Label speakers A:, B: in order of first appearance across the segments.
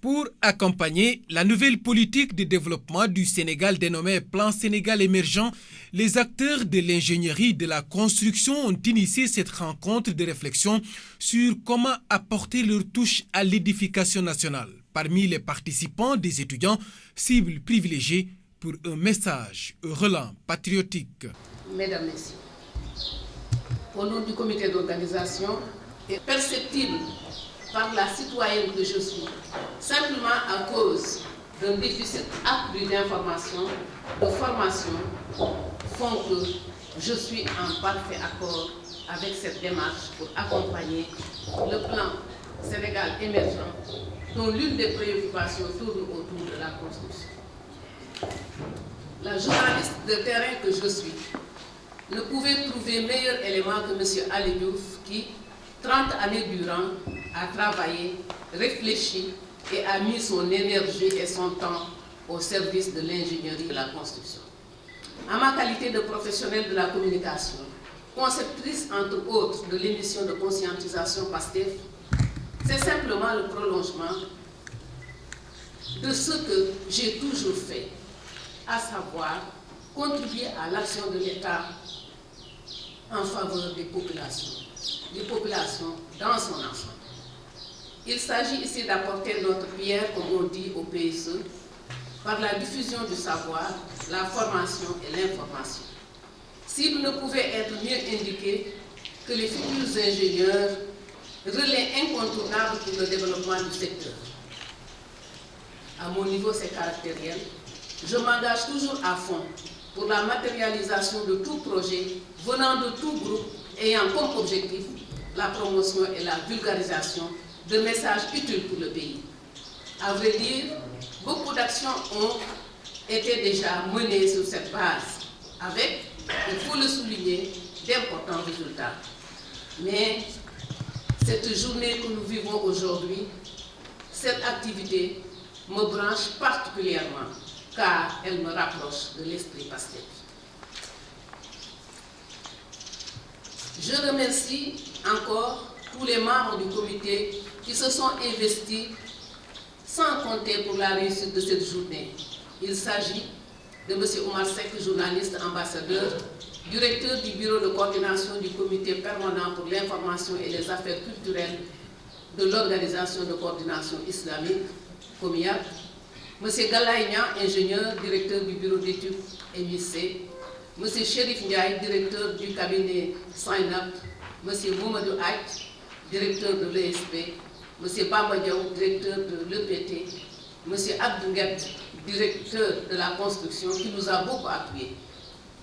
A: Pour accompagner la nouvelle politique de développement du Sénégal dénommée Plan Sénégal émergent, les acteurs de l'ingénierie de la construction ont initié cette rencontre de réflexion sur comment apporter leur touche à l'édification nationale. Parmi les participants, des étudiants, cibles privilégiées pour un message, un relent patriotique.
B: Mesdames, Messieurs, au nom du comité d'organisation, est perceptible par la citoyenne que je suis, simplement à cause d'un déficit accru d'information, de formation, font que je suis en parfait accord avec cette démarche pour accompagner le plan Sénégal émergent, dont l'une des préoccupations tourne autour de la construction. La journaliste de terrain que je suis ne pouvait trouver meilleur élément que M. Ali Diouf qui, 30 années durant, a travaillé, réfléchi et a mis son énergie et son temps au service de l'ingénierie de la construction. En ma qualité de professionnelle de la communication, conceptrice entre autres de l'émission de conscientisation PASTEF, c'est simplement le prolongement de ce que j'ai toujours fait, à savoir contribuer à l'action de l'État en faveur des populations dans son ensemble. Il s'agit ici d'apporter notre pierre, comme on dit au PSE, par la diffusion du savoir, la formation et l'information. Cible ne pouvait être mieux indiquée que les futurs ingénieurs, relais incontournables pour le développement du secteur. À mon niveau, c'est caractériel. Je m'engage toujours à fond pour la matérialisation de tout projet venant de tout groupe ayant comme objectif la promotion et la vulgarisation de messages utiles pour le pays. À vrai dire, beaucoup d'actions ont été déjà menées sur cette base, avec, il faut le souligner, d'importants résultats. Mais cette journée que nous vivons aujourd'hui, cette activité me branche particulièrement, car elle me rapproche de l'esprit PASTEF. Je remercie encore tous les membres du comité qui se sont investis sans compter pour la réussite de cette journée. Il s'agit de M. Omar Seck, journaliste ambassadeur, directeur du bureau de coordination du comité permanent pour l'information et les affaires culturelles de l'Organisation de coordination islamique, COMIAC, M. Galaïnian, ingénieur, directeur du bureau d'études MIC, M. Chérif Ndiaye, directeur du cabinet Sign-Up, M. Moumadou Aït, directeur de l'ESP, M. Bamba Diaw, directeur de l'EPT, M. Abdou Nguet, directeur de la construction, qui nous a beaucoup appuyés.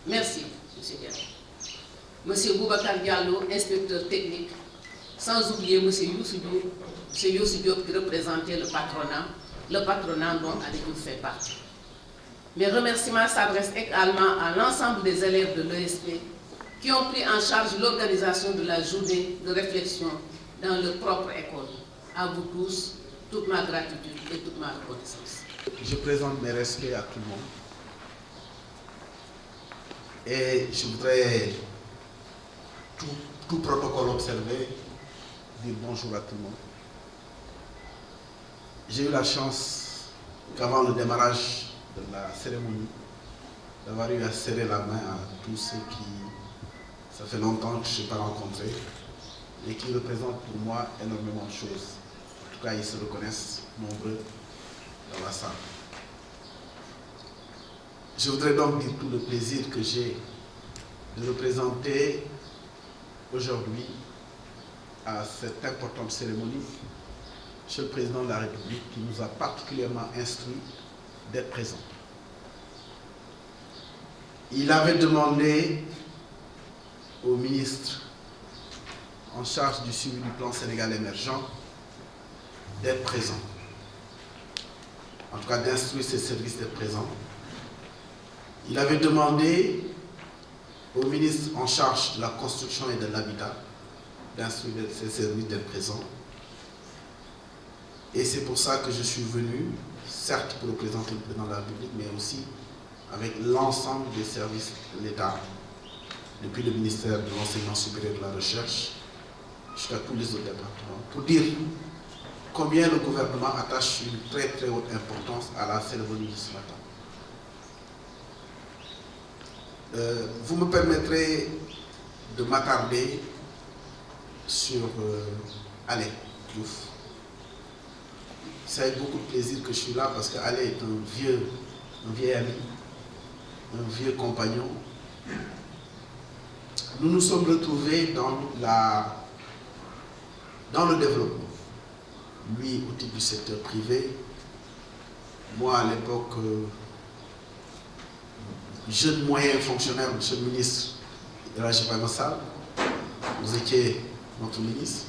B: Merci, M. Diaw. M. Boubacar Diallo, inspecteur technique, sans oublier M. Youssou Diop qui représentait le patronat dont Aliou fait partie. Mes remerciements s'adressent également à l'ensemble des élèves de l'ESP qui ont pris en charge l'organisation de la journée de réflexion dans leur propre école. À vous tous, toute ma gratitude et toute ma reconnaissance.
C: Je présente mes respects à tout le monde. Et je voudrais, tout protocole observé, dire bonjour à tout le monde. J'ai eu la chance qu'avant le démarrage de la cérémonie, d'avoir eu à serrer la main à tous ceux qui, ça fait longtemps que je n'ai pas rencontré, et qui représentent pour moi énormément de choses. En tout cas, ils se reconnaissent nombreux dans la salle. Je voudrais donc dire tout le plaisir que j'ai de représenter aujourd'hui à cette importante cérémonie Monsieur le Président de la République qui nous a particulièrement instruit d'être présent. Il avait demandé au ministre en charge du suivi du plan Sénégal émergent d'être présent. En tout cas, d'instruire ses services d'être présents. Il avait demandé au ministre en charge de la construction et de l'habitat d'instruire ses services d'être présents. Et c'est pour ça que je suis venu, certes pour représenter le président de la République, mais aussi avec l'ensemble des services de l'État, depuis le ministère de l'Enseignement supérieur et de la Recherche jusqu'à tous les autres départements, pour dire combien le gouvernement attache une très très haute importance à la cérémonie de ce matin. Vous me permettrez de m'attarder sur Alain Diouf. C'est avec beaucoup de plaisir que je suis là parce qu'Alain est un vieil ami, un vieux compagnon. Nous nous sommes retrouvés dans le développement. Lui au titre du secteur privé, moi à l'époque jeune moyen fonctionnaire, monsieur le ministre Elhadji Ibrahima Sall, vous étiez notre ministre,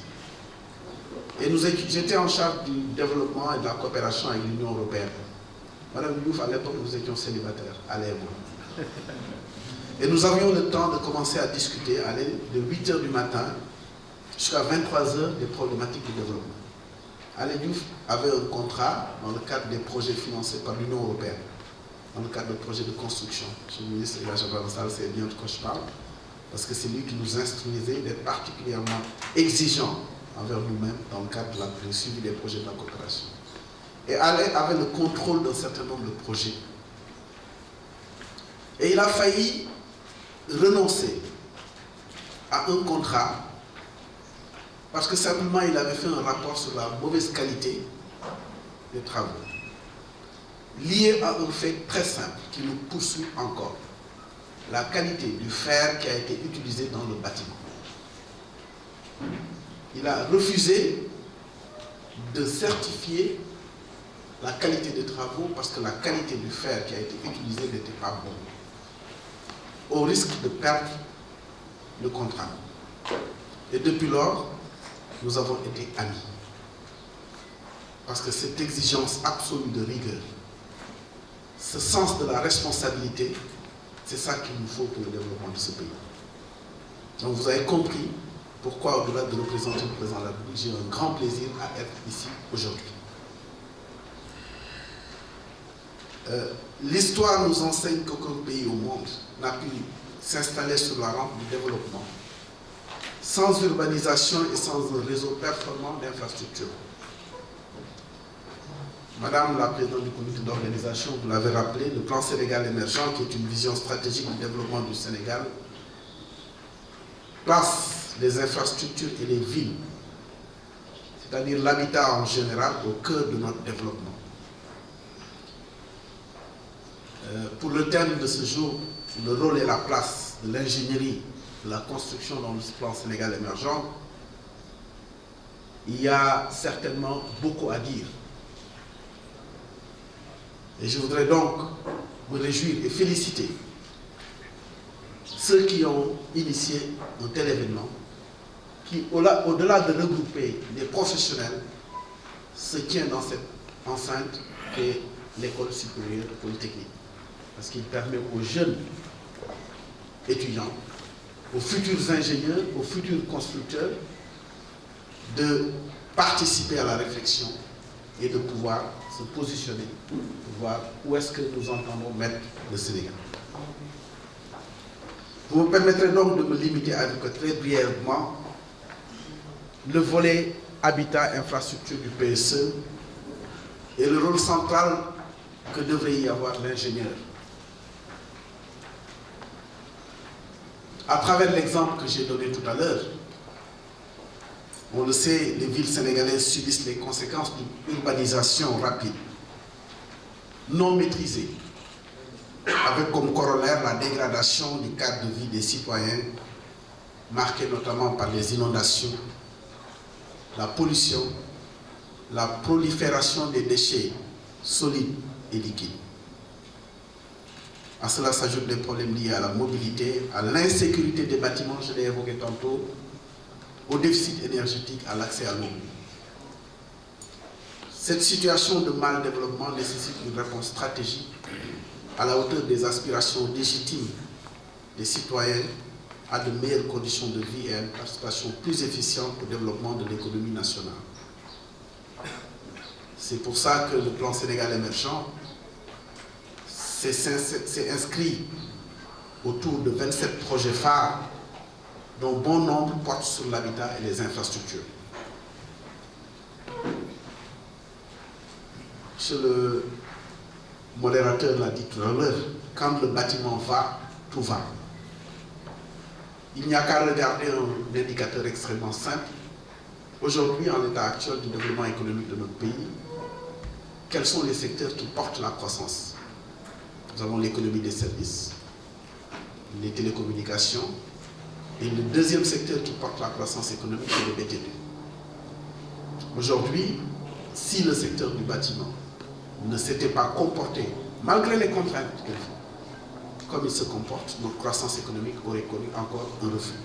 C: et j'étais en charge du développement et de la coopération avec l'Union européenne. Madame Diouf, à l'époque, nous étions célibataires, Alain et moi. Et nous avions le temps de commencer à discuter, de 8 h du matin jusqu'à 23 h des problématiques du développement. Alain Diouf avait un contrat dans le cadre des projets financés par l'Union européenne, dans le cadre de projets de construction. Monsieur le ministre Elhadji Ibrahima Sall, c'est bien de quoi je parle, parce que c'est lui qui nous instruisait d'être particulièrement exigeants envers nous-mêmes dans le cadre du suivi des projets de la coopération. Et Alain avait le contrôle d'un certain nombre de projets. Et il a failli renoncer à un contrat parce que simplement il avait fait un rapport sur la mauvaise qualité des travaux, lié à un fait très simple qui nous poursuit encore: la qualité du fer qui a été utilisé dans le bâtiment. Il a refusé de certifier la qualité des travaux parce que la qualité du fer qui a été utilisé n'était pas bonne, au risque de perdre le contrat. Et depuis lors, nous avons été amis. Parce que cette exigence absolue de rigueur, ce sens de la responsabilité, c'est ça qu'il nous faut pour le développement de ce pays. Donc vous avez compris pourquoi, au-delà de représenter le président de la République, j'ai un grand plaisir à être ici aujourd'hui. L'histoire nous enseigne qu'aucun pays au monde n'a pu s'installer sur la rampe du développement sans urbanisation et sans un réseau performant d'infrastructures. Madame la présidente du comité d'organisation, vous l'avez rappelé, le plan Sénégal émergent, qui est une vision stratégique du développement du Sénégal, place les infrastructures et les villes, c'est-à-dire l'habitat en général, au cœur de notre développement. Pour le thème de ce jour, le rôle et la place de l'ingénierie, de la construction dans le plan Sénégal émergent, il y a certainement beaucoup à dire. Et je voudrais donc me réjouir et féliciter ceux qui ont initié un tel événement, qui, au-delà de regrouper des professionnels, se tient dans cette enceinte qu'est l'école supérieure polytechnique. Parce qu'il permet aux jeunes étudiants, aux futurs ingénieurs, aux futurs constructeurs, de participer à la réflexion et de pouvoir se positionner pour voir où est-ce que nous entendons mettre le Sénégal. Vous me permettrez donc de me limiter à évoquer très brièvement le volet habitat infrastructure du PSE et le rôle central que devrait y avoir l'ingénieur. À travers l'exemple que j'ai donné tout à l'heure, on le sait, les villes sénégalaises subissent les conséquences d'une urbanisation rapide, non maîtrisée, avec comme corollaire la dégradation du cadre de vie des citoyens, marqué notamment par les inondations, la pollution, la prolifération des déchets solides et liquides. À cela s'ajoutent des problèmes liés à la mobilité, à l'insécurité des bâtiments, je l'ai évoqué tantôt, au déficit énergétique, à l'accès à l'eau. Cette situation de mal développement nécessite une réponse stratégique à la hauteur des aspirations légitimes des citoyens à de meilleures conditions de vie et à une participation plus efficiente au développement de l'économie nationale. C'est pour ça que le plan Sénégal émergent s'est inscrit autour de 27 projets phares dont bon nombre portent sur l'habitat et les infrastructures. Monsieur le modérateur l'a dit tout à l'heure, quand le bâtiment va, tout va. Il n'y a qu'à regarder un indicateur extrêmement simple. Aujourd'hui, en l'état actuel du développement économique de notre pays, quels sont les secteurs qui portent la croissance? Nous avons l'économie des services, les télécommunications, et le deuxième secteur qui porte la croissance économique, c'est le BTP. Aujourd'hui, si le secteur du bâtiment ne s'était pas comporté, malgré les contraintes qu'il faut, comme il se comporte, notre croissance économique aurait connu encore un reflux.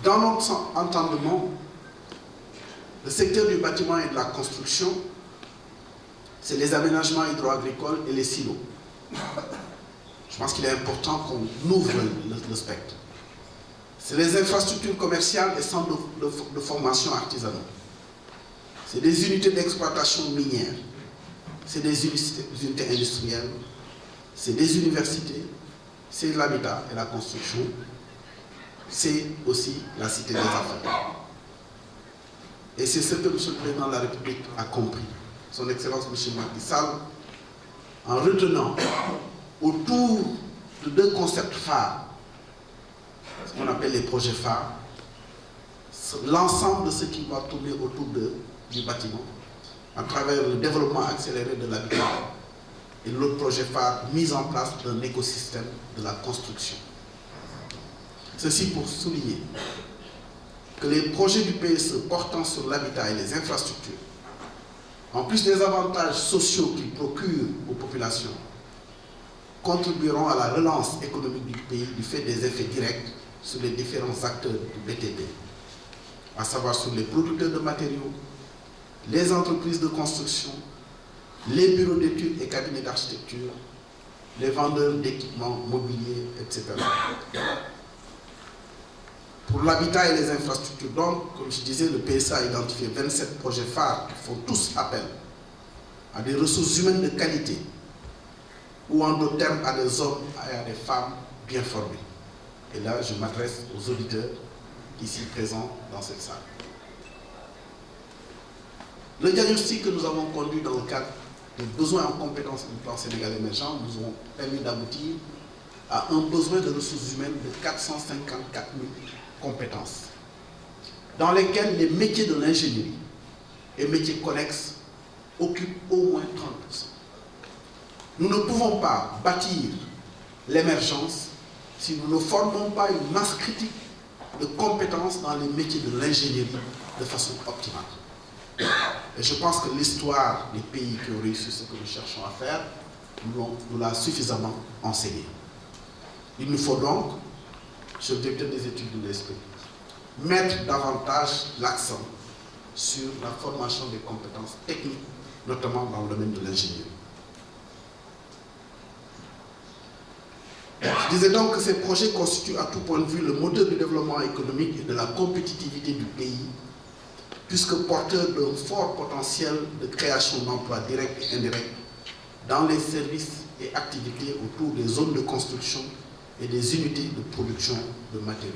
C: Dans notre entendement, le secteur du bâtiment et de la construction, c'est les aménagements hydro-agricoles et les silos. Je pense qu'il est important qu'on ouvre le spectre. C'est les infrastructures commerciales et centres de formation artisanaux. C'est des unités d'exploitation minière. C'est des unités industrielles. C'est des universités. C'est l'habitat et la construction. C'est aussi la cité des affaires. Et c'est ce que M. le Président de la République a compris. Son Excellence M. Macky Sall, en retenant autour de deux concepts phares, ce qu'on appelle les projets phares, l'ensemble de ce qui va tourner autour du bâtiment, à travers le développement accéléré de l'habitat, et l'autre projet phare, mise en place d'un écosystème de la construction. Ceci pour souligner que les projets du PSE portant sur l'habitat et les infrastructures, en plus des avantages sociaux qu'ils procurent aux populations, contribueront à la relance économique du pays du fait des effets directs sur les différents acteurs du BTP, à savoir sur les producteurs de matériaux, les entreprises de construction, les bureaux d'études et cabinets d'architecture, les vendeurs d'équipements mobiliers, etc. Pour l'habitat et les infrastructures, donc, comme je disais, le PSA a identifié 27 projets phares qui font tous appel à des ressources humaines de qualité, ou en d'autres termes à des hommes et à des femmes bien formés. Et là, je m'adresse aux auditeurs ici présents dans cette salle. Le diagnostic que nous avons conduit dans le cadre des besoins en compétences du plan Sénégal émergent nous ont permis d'aboutir à un besoin de ressources humaines de 454 000 compétences, dans lesquelles les métiers de l'ingénierie et métiers connexes occupent au moins 30%. Nous ne pouvons pas bâtir l'émergence si nous ne formons pas une masse critique de compétences dans les métiers de l'ingénierie de façon optimale. Et je pense que l'histoire des pays qui ont réussi ce que nous cherchons à faire nous l'a suffisamment enseigné. Il nous faut donc, sur le directeur des études de l'ESP, mettre davantage l'accent sur la formation des compétences techniques, notamment dans le domaine de l'ingénierie. Je disais donc que ces projets constituent à tout point de vue le moteur du développement économique et de la compétitivité du pays, puisque porteurs d'un fort potentiel de création d'emplois directs et indirects dans les services et activités autour des zones de construction et des unités de production de matériaux.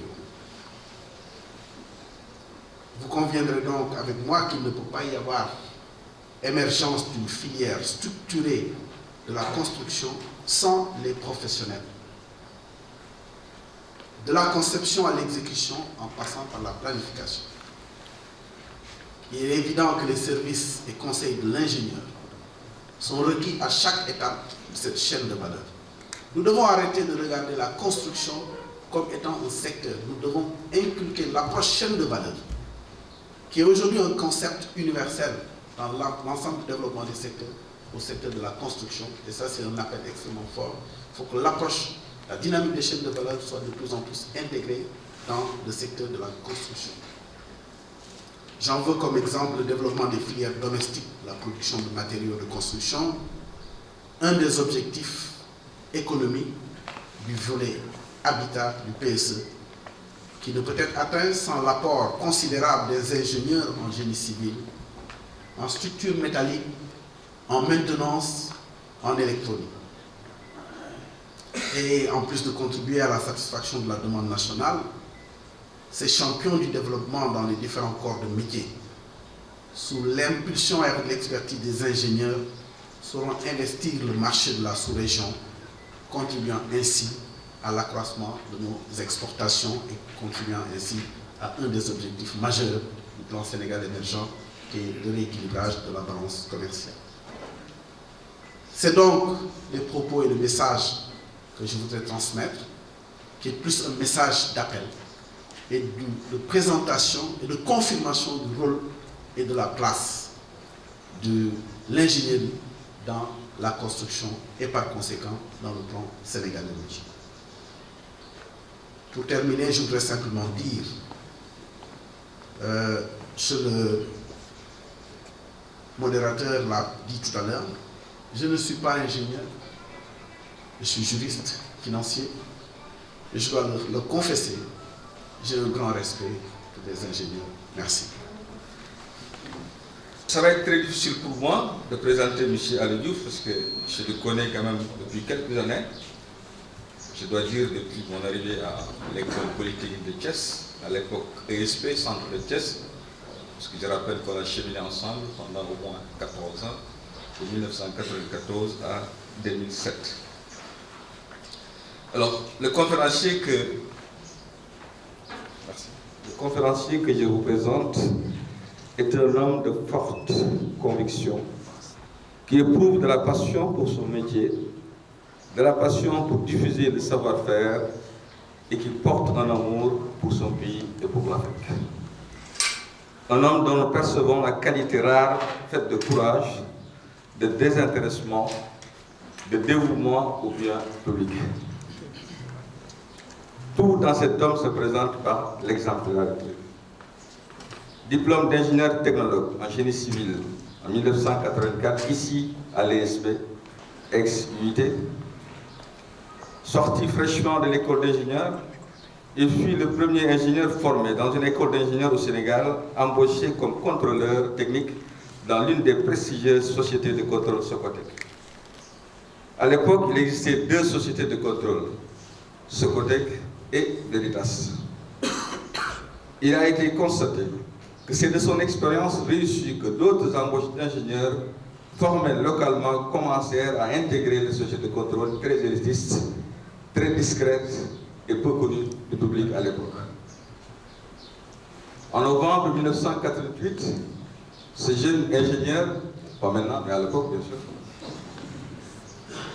C: Vous conviendrez donc avec moi qu'il ne peut pas y avoir émergence d'une filière structurée de la construction sans les professionnels. De la conception à l'exécution en passant par la planification. Il est évident que les services et conseils de l'ingénieur sont requis à chaque étape de cette chaîne de valeur. Nous devons arrêter de regarder la construction comme étant un secteur. Nous devons inculquer l'approche chaîne de valeur, qui est aujourd'hui un concept universel dans l'ensemble du développement des secteurs, au secteur de la construction. Et ça, c'est un appel extrêmement fort. Il faut que l'approche, la dynamique des chaînes de valeur soit de plus en plus intégrée dans le secteur de la construction. J'en veux comme exemple le développement des filières domestiques, la production de matériaux de construction, un des objectifs économiques du volet habitat du PSE, qui ne peut être atteint sans l'apport considérable des ingénieurs en génie civil, en structure métallique, en maintenance, en électronique. Et en plus de contribuer à la satisfaction de la demande nationale, ces champions du développement dans les différents corps de métier sous l'impulsion et avec l'expertise des ingénieurs, sauront investir le marché de la sous-région, contribuant ainsi à l'accroissement de nos exportations et contribuant ainsi à un des objectifs majeurs du plan Sénégal émergent, qui est le rééquilibrage de la balance commerciale. C'est donc les propos et le message que je voudrais transmettre, qui est plus un message d'appel et de présentation et de confirmation du rôle et de la place de l'ingénierie dans la construction et par conséquent dans le plan Sénégal émergent. Pour terminer, je voudrais simplement dire, le modérateur l'a dit tout à l'heure, je ne suis pas ingénieur, je suis juriste financier et je dois le confesser, j'ai un grand respect pour les ingénieurs. Merci.
D: Ça va être très difficile pour moi de présenter M. Ali Diouf parce que je le connais quand même depuis quelques années. Je dois dire depuis mon arrivée à l'école politique de Thiès, à l'époque ESP, centre de Thiès, parce que je rappelle qu'on a cheminé ensemble pendant au moins 14 ans, de 1994 à 2007. Alors, le conférencier que je vous présente est un homme de forte conviction, qui éprouve de la passion pour son métier, de la passion pour diffuser le savoir-faire et qui porte un amour pour son pays et pour l'Afrique. Un homme dont nous percevons la qualité rare, faite de courage, de désintéressement, de dévouement au bien public. Tout dans cet homme se présente par l'exemplarité. Diplôme d'ingénieur technologue en génie civil en 1984, ici à l'ESP, ex-UIT. Sorti fraîchement de l'école d'ingénieur, il fut le premier ingénieur formé dans une école d'ingénieurs au Sénégal, embauché comme contrôleur technique dans l'une des prestigieuses sociétés de contrôle Socotec. À l'époque, il existait deux sociétés de contrôle, Socotec et Veritas. Il a été constaté que c'est de son expérience réussie que d'autres embauches d'ingénieurs formés localement commencèrent à intégrer les sociétés de contrôle très élitistes, très discrètes et peu connues du public à l'époque. En novembre 1988, ce jeune ingénieur, pas maintenant, mais à l'époque bien sûr,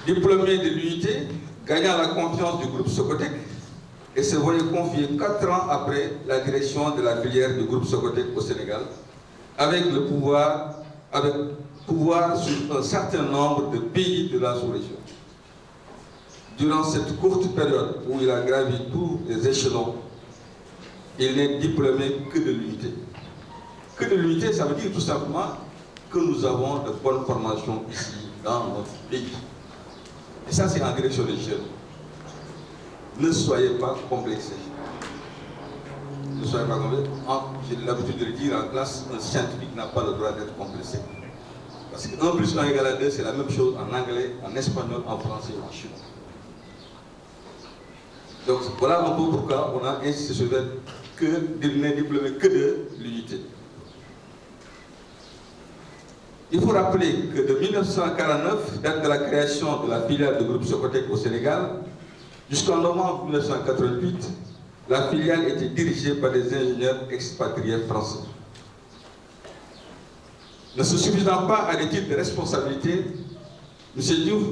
D: diplômé de l'UIT, gagnant la confiance du groupe Socotec et se voyait confier 4 ans après la direction de la filière du groupe Socotec au Sénégal, avec le pouvoir sur un certain nombre de pays de la sous-région. Durant cette courte période où il a gravi tous les échelons, il n'est diplômé que de l'UIT. Que de l'UIT, ça veut dire tout simplement que nous avons de bonnes formations ici, dans notre pays. Et ça, c'est en direction des jeunes. Ne soyez pas complexés. Ne soyez pas complexés. J'ai l'habitude de le dire en classe, un scientifique n'a pas le droit d'être complexé. Parce que 1 plus 1 égale à 2, c'est la même chose en anglais, en espagnol, en français et en chinois. Donc voilà un peu pourquoi on a insisté sur le fait qu'il n'est diplômé que de l'unité. Il faut rappeler que de 1949, date de la création de la filiale du groupe Socotec au Sénégal, jusqu'en novembre 1988, la filiale était dirigée par des ingénieurs expatriés français. Ne se suffisant pas à des titres de responsabilité, M. Diouf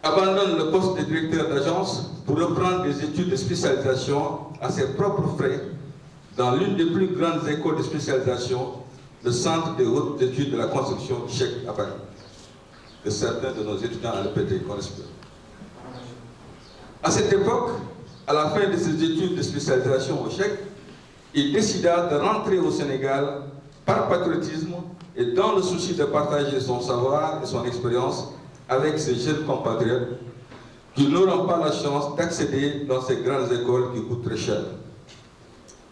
D: abandonne le poste de directeur d'agence pour reprendre des études de spécialisation à ses propres frais dans l'une des plus grandes écoles de spécialisation, le Centre des hautes études de la construction Chec à Paris, que certains de nos étudiants à l'EPT connaissent bien. À cette époque, à la fin de ses études de spécialisation au Chec, il décida de rentrer au Sénégal par patriotisme et dans le souci de partager son savoir et son expérience avec ses jeunes compatriotes qui n'auront pas la chance d'accéder dans ces grandes écoles qui coûtent très cher.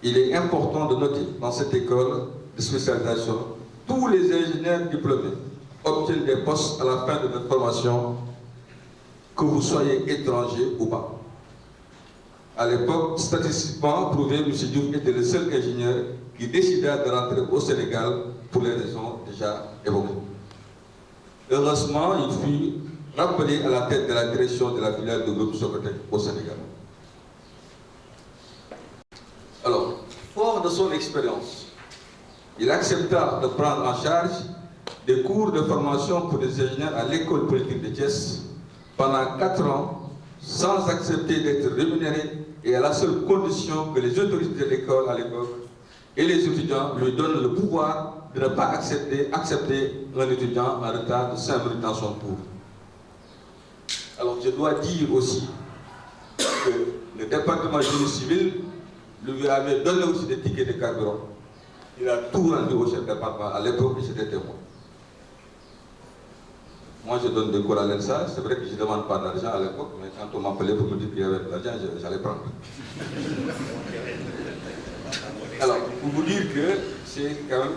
D: Il est important de noter dans cette école de spécialisation, tous les ingénieurs diplômés obtiennent des postes à la fin de notre formation, que vous soyez étranger ou pas. À l'époque, statistiquement prouvé, M. Diouf était le seul ingénieur qui décida de rentrer au Sénégal pour les raisons déjà évoquées. Heureusement, il fut rappelé à la tête de la direction de la filiale du groupe Socotec au Sénégal. Alors, fort de son expérience, il accepta de prendre en charge des cours de formation pour des ingénieurs à l'école politique de Thiès pendant 4 ans, sans accepter d'être rémunéré et à la seule condition que les autorités de l'école à l'époque et les étudiants lui donnent le pouvoir de ne pas accepter un étudiant en retard de 5 minutes dans son cours. Alors je dois dire aussi que le département du génie civil lui avait donné aussi des tickets de carburant. Il a tout rendu au chef de département à l'époque et j'étais témoin. Moi je donne des cours à l'ENSA, c'est vrai que je ne demande pas d'argent à l'époque, mais quand on m'appelait pour me dire qu'il y avait de l'argent, j'allais prendre. Alors, pour vous dire que c'est quand même...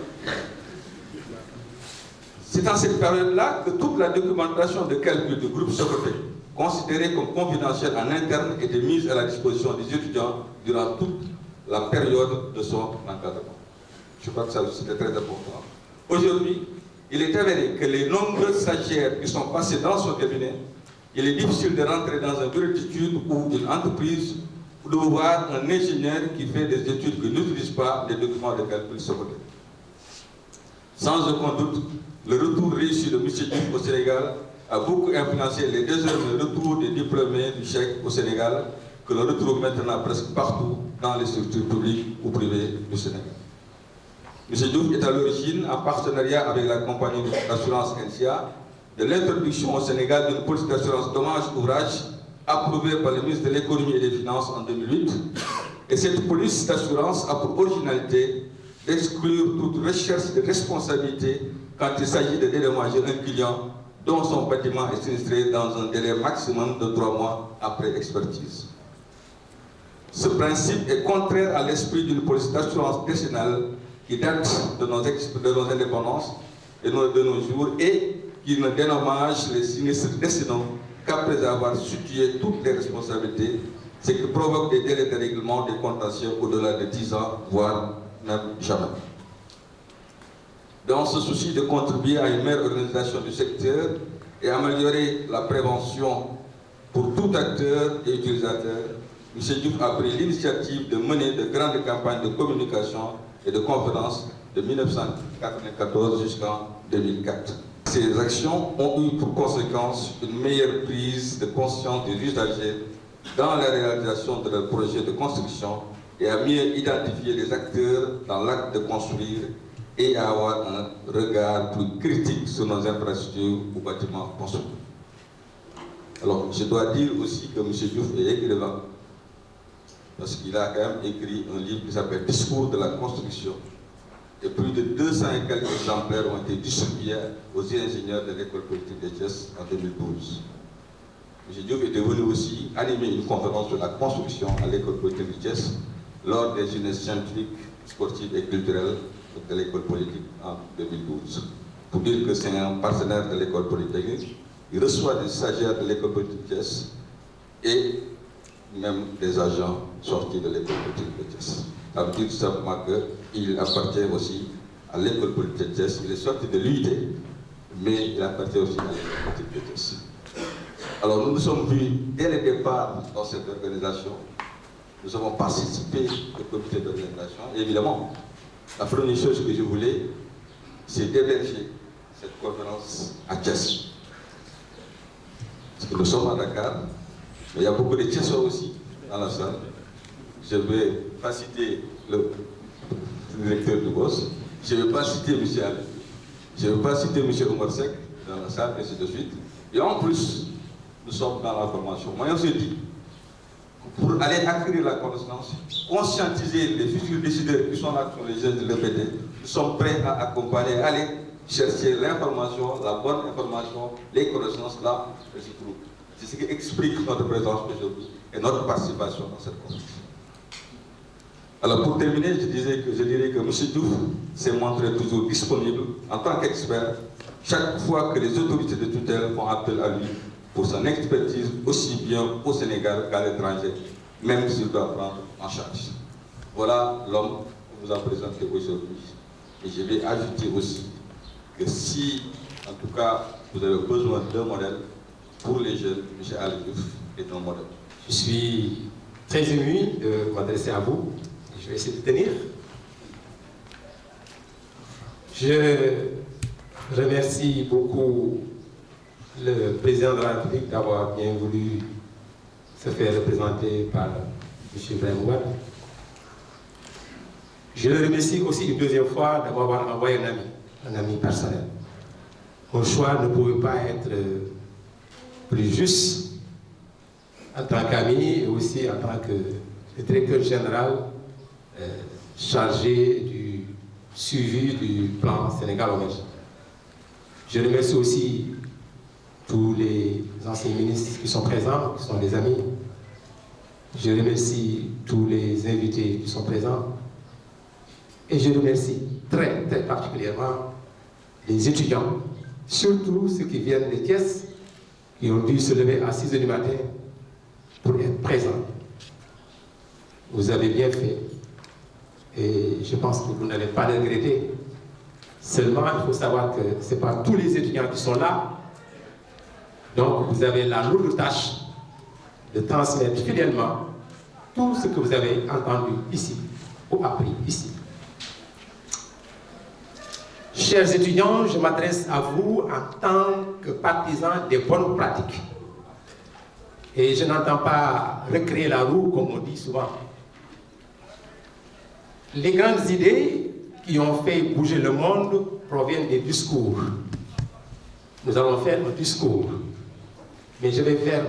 D: C'est dans cette période-là que toute la documentation de calcul du groupe Socotec, considérée comme confidentielle en interne, était mise à la disposition des étudiants durant toute la période de son encadrement. Je crois que ça c'était très important. Aujourd'hui, il est avéré que les nombreux stagiaires qui sont passés dans son cabinet, il est difficile de rentrer dans un bureau d'études ou une entreprise ou de voir un ingénieur qui fait des études qui n'utilise pas les documents de calcul Socotec. Sans aucun doute, le retour réussi de M. Diouf au Sénégal a beaucoup influencé les désormais retours des diplômés du Chèque au Sénégal, que l'on retrouve maintenant presque partout dans les structures publiques ou privées du Sénégal. M. Diouf est à l'origine, en partenariat avec la compagnie d'assurance NCA, de l'introduction au Sénégal d'une police d'assurance dommages-ouvrages approuvée par le ministre de l'économie et des finances en 2008. Et cette police d'assurance a pour originalité d'exclure toute recherche de responsabilité quand il s'agit de dédommager un client dont son bâtiment est sinistré dans un délai maximum de 3 mois après expertise. Ce principe est contraire à l'esprit d'une police d'assurance décennale qui date de nos indépendances et de nos jours et qui ne dédommage les sinistres décennaux qu'après avoir situé toutes les responsabilités, ce qui provoque des délais de règlement des contentieux au-delà de 10 ans, voire même jamais. Dans ce souci de contribuer à une meilleure organisation du secteur et améliorer la prévention pour tout acteur et utilisateur, M. Diouf a pris l'initiative de mener de grandes campagnes de communication et de conférences de 1994 jusqu'en 2004. Ces actions ont eu pour conséquence une meilleure prise de conscience des usagers dans la réalisation de leurs projets de construction et à mieux identifier les acteurs dans l'acte de construire et à avoir un regard plus critique sur nos infrastructures ou bâtiments construits. Alors, je dois dire aussi que M. Diouf est écrivain, parce qu'il a quand même écrit un livre qui s'appelle « Discours de la construction ». Et plus de 200 et quelques exemplaires ont été distribués aux ingénieurs de l'école politique de Thiès en 2012. M. Diouf était venu aussi animer une conférence sur la construction à l'école politique de Thiès lors des journées scientifiques, sportives et culturelles de l'école politique en 2012. Pour dire que c'est un partenaire de l'école polytechnique, il reçoit des stagiaires de l'école politique de Thiès et même des agents sortis de l'école politique de Thiès. Ça veut dire tout simplement qu'il appartient aussi à l'école politique de Thiès. Il est sorti de l'UIT, mais il appartient aussi à l'école politique de Thiès. Alors nous nous sommes vus dès le départ dans cette organisation. Nous avons participé au comité d'organisation. Et évidemment, la première chose que je voulais, c'est d'héberger cette conférence à Thiès. Parce que nous sommes à Dakar, mais il y a beaucoup de Thiessois aussi dans la salle. Je ne vais pas citer le directeur du BOS, je ne vais pas citer M. Alain, je ne vais pas citer M. Omar Sek dans la salle, et ainsi de suite. Et en plus, nous sommes dans la formation. Moi, on se dit, pour aller acquérir la connaissance, conscientiser les futurs décideurs qui sont là, qui sont les jeunes de l'EPT, nous sommes prêts à accompagner, aller chercher l'information, la bonne information, les connaissances là, elles se trouvent. C'est ce qui explique notre présence aujourd'hui et notre participation dans cette conférence. Alors pour terminer, je dirais que M. Diouf s'est montré toujours disponible en tant qu'expert chaque fois que les autorités de tutelle font appel à lui pour son expertise aussi bien au Sénégal qu'à l'étranger, même s'il doit prendre en charge. Voilà l'homme vous a présenté aujourd'hui. Et je vais ajouter aussi que si, en tout cas, vous avez besoin d'un modèle pour les jeunes, M. Ali Diouf est un modèle.
E: Je suis très ému de m'adresser à vous. Je vais essayer de tenir. Je remercie beaucoup le président de la République d'avoir bien voulu se faire représenter par M. Ibrahim Ouad. Je le remercie aussi une deuxième fois d'avoir envoyé un ami personnel. Mon choix ne pouvait pas être plus juste en tant qu'ami et aussi en tant que directeur général chargé du suivi du plan Sénégal émergent. Je remercie aussi tous les anciens ministres qui sont présents, qui sont des amis. Je remercie tous les invités qui sont présents. Et je remercie très particulièrement les étudiants, surtout ceux qui viennent de Thiès, qui ont dû se lever à 6 h du matin pour être présents. Vous avez bien fait. Et je pense que vous n'allez pas le regretter. Seulement, il faut savoir que ce n'est pas tous les étudiants qui sont là. Donc, vous avez la lourde tâche de transmettre fidèlement tout ce que vous avez entendu ici ou appris ici. Chers étudiants, je m'adresse à vous en tant que partisans des bonnes pratiques. Et je n'entends pas recréer la roue, comme on dit souvent. Les grandes idées qui ont fait bouger le monde proviennent des discours. Nous allons faire un discours. Mais je vais faire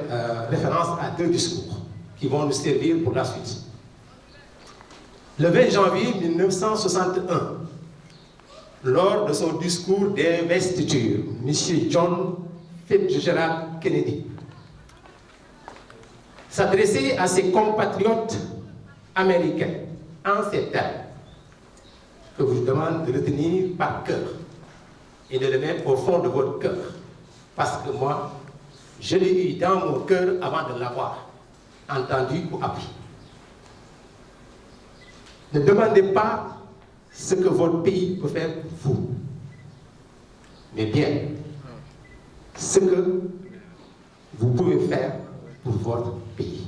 E: référence à 2 discours qui vont nous servir pour la suite. Le 20 janvier 1961, lors de son discours d'investiture, M. John Fitzgerald Kennedy s'adressait à ses compatriotes américains en ces termes que je vous demande de retenir par cœur et de le mettre au fond de votre cœur, parce que moi, je l'ai eu dans mon cœur avant de l'avoir entendu ou appris. Ne demandez pas ce que votre pays peut faire pour vous, mais bien ce que vous pouvez faire pour votre pays.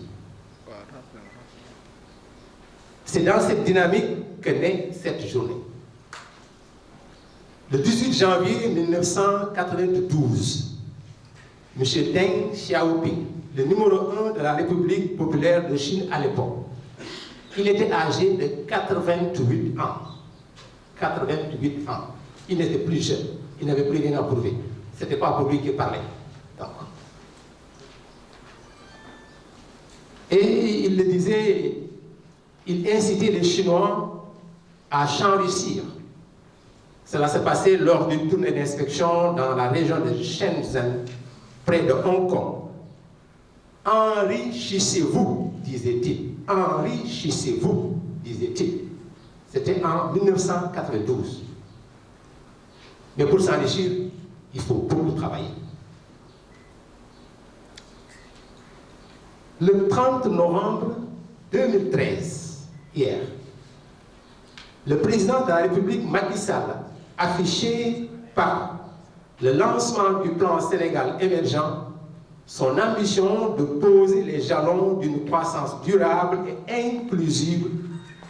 E: C'est dans cette dynamique que naît cette journée. Le 18 janvier 1992, M. Deng Xiaoping, le numéro 1 de la République populaire de Chine à l'époque, il était âgé de 88 ans. 88 ans. Il n'était plus jeune. Il n'avait plus rien à prouver. Ce n'était pas pour lui qu'il parlait. Donc. Et il le disait, il incitait les Chinois à s'enrichir. Cela s'est passé lors d'une tournée d'inspection dans la région de Shenzhen, près de Hong Kong. Enrichissez-vous, disait-il. Enrichissez-vous, disait-il. C'était en 1992. Mais pour s'enrichir, il faut beaucoup travailler. Le 30 novembre 2013, hier, le président de la République, Macky Sall, affiché par le lancement du plan Sénégal émergent, son ambition de poser les jalons d'une croissance durable et inclusive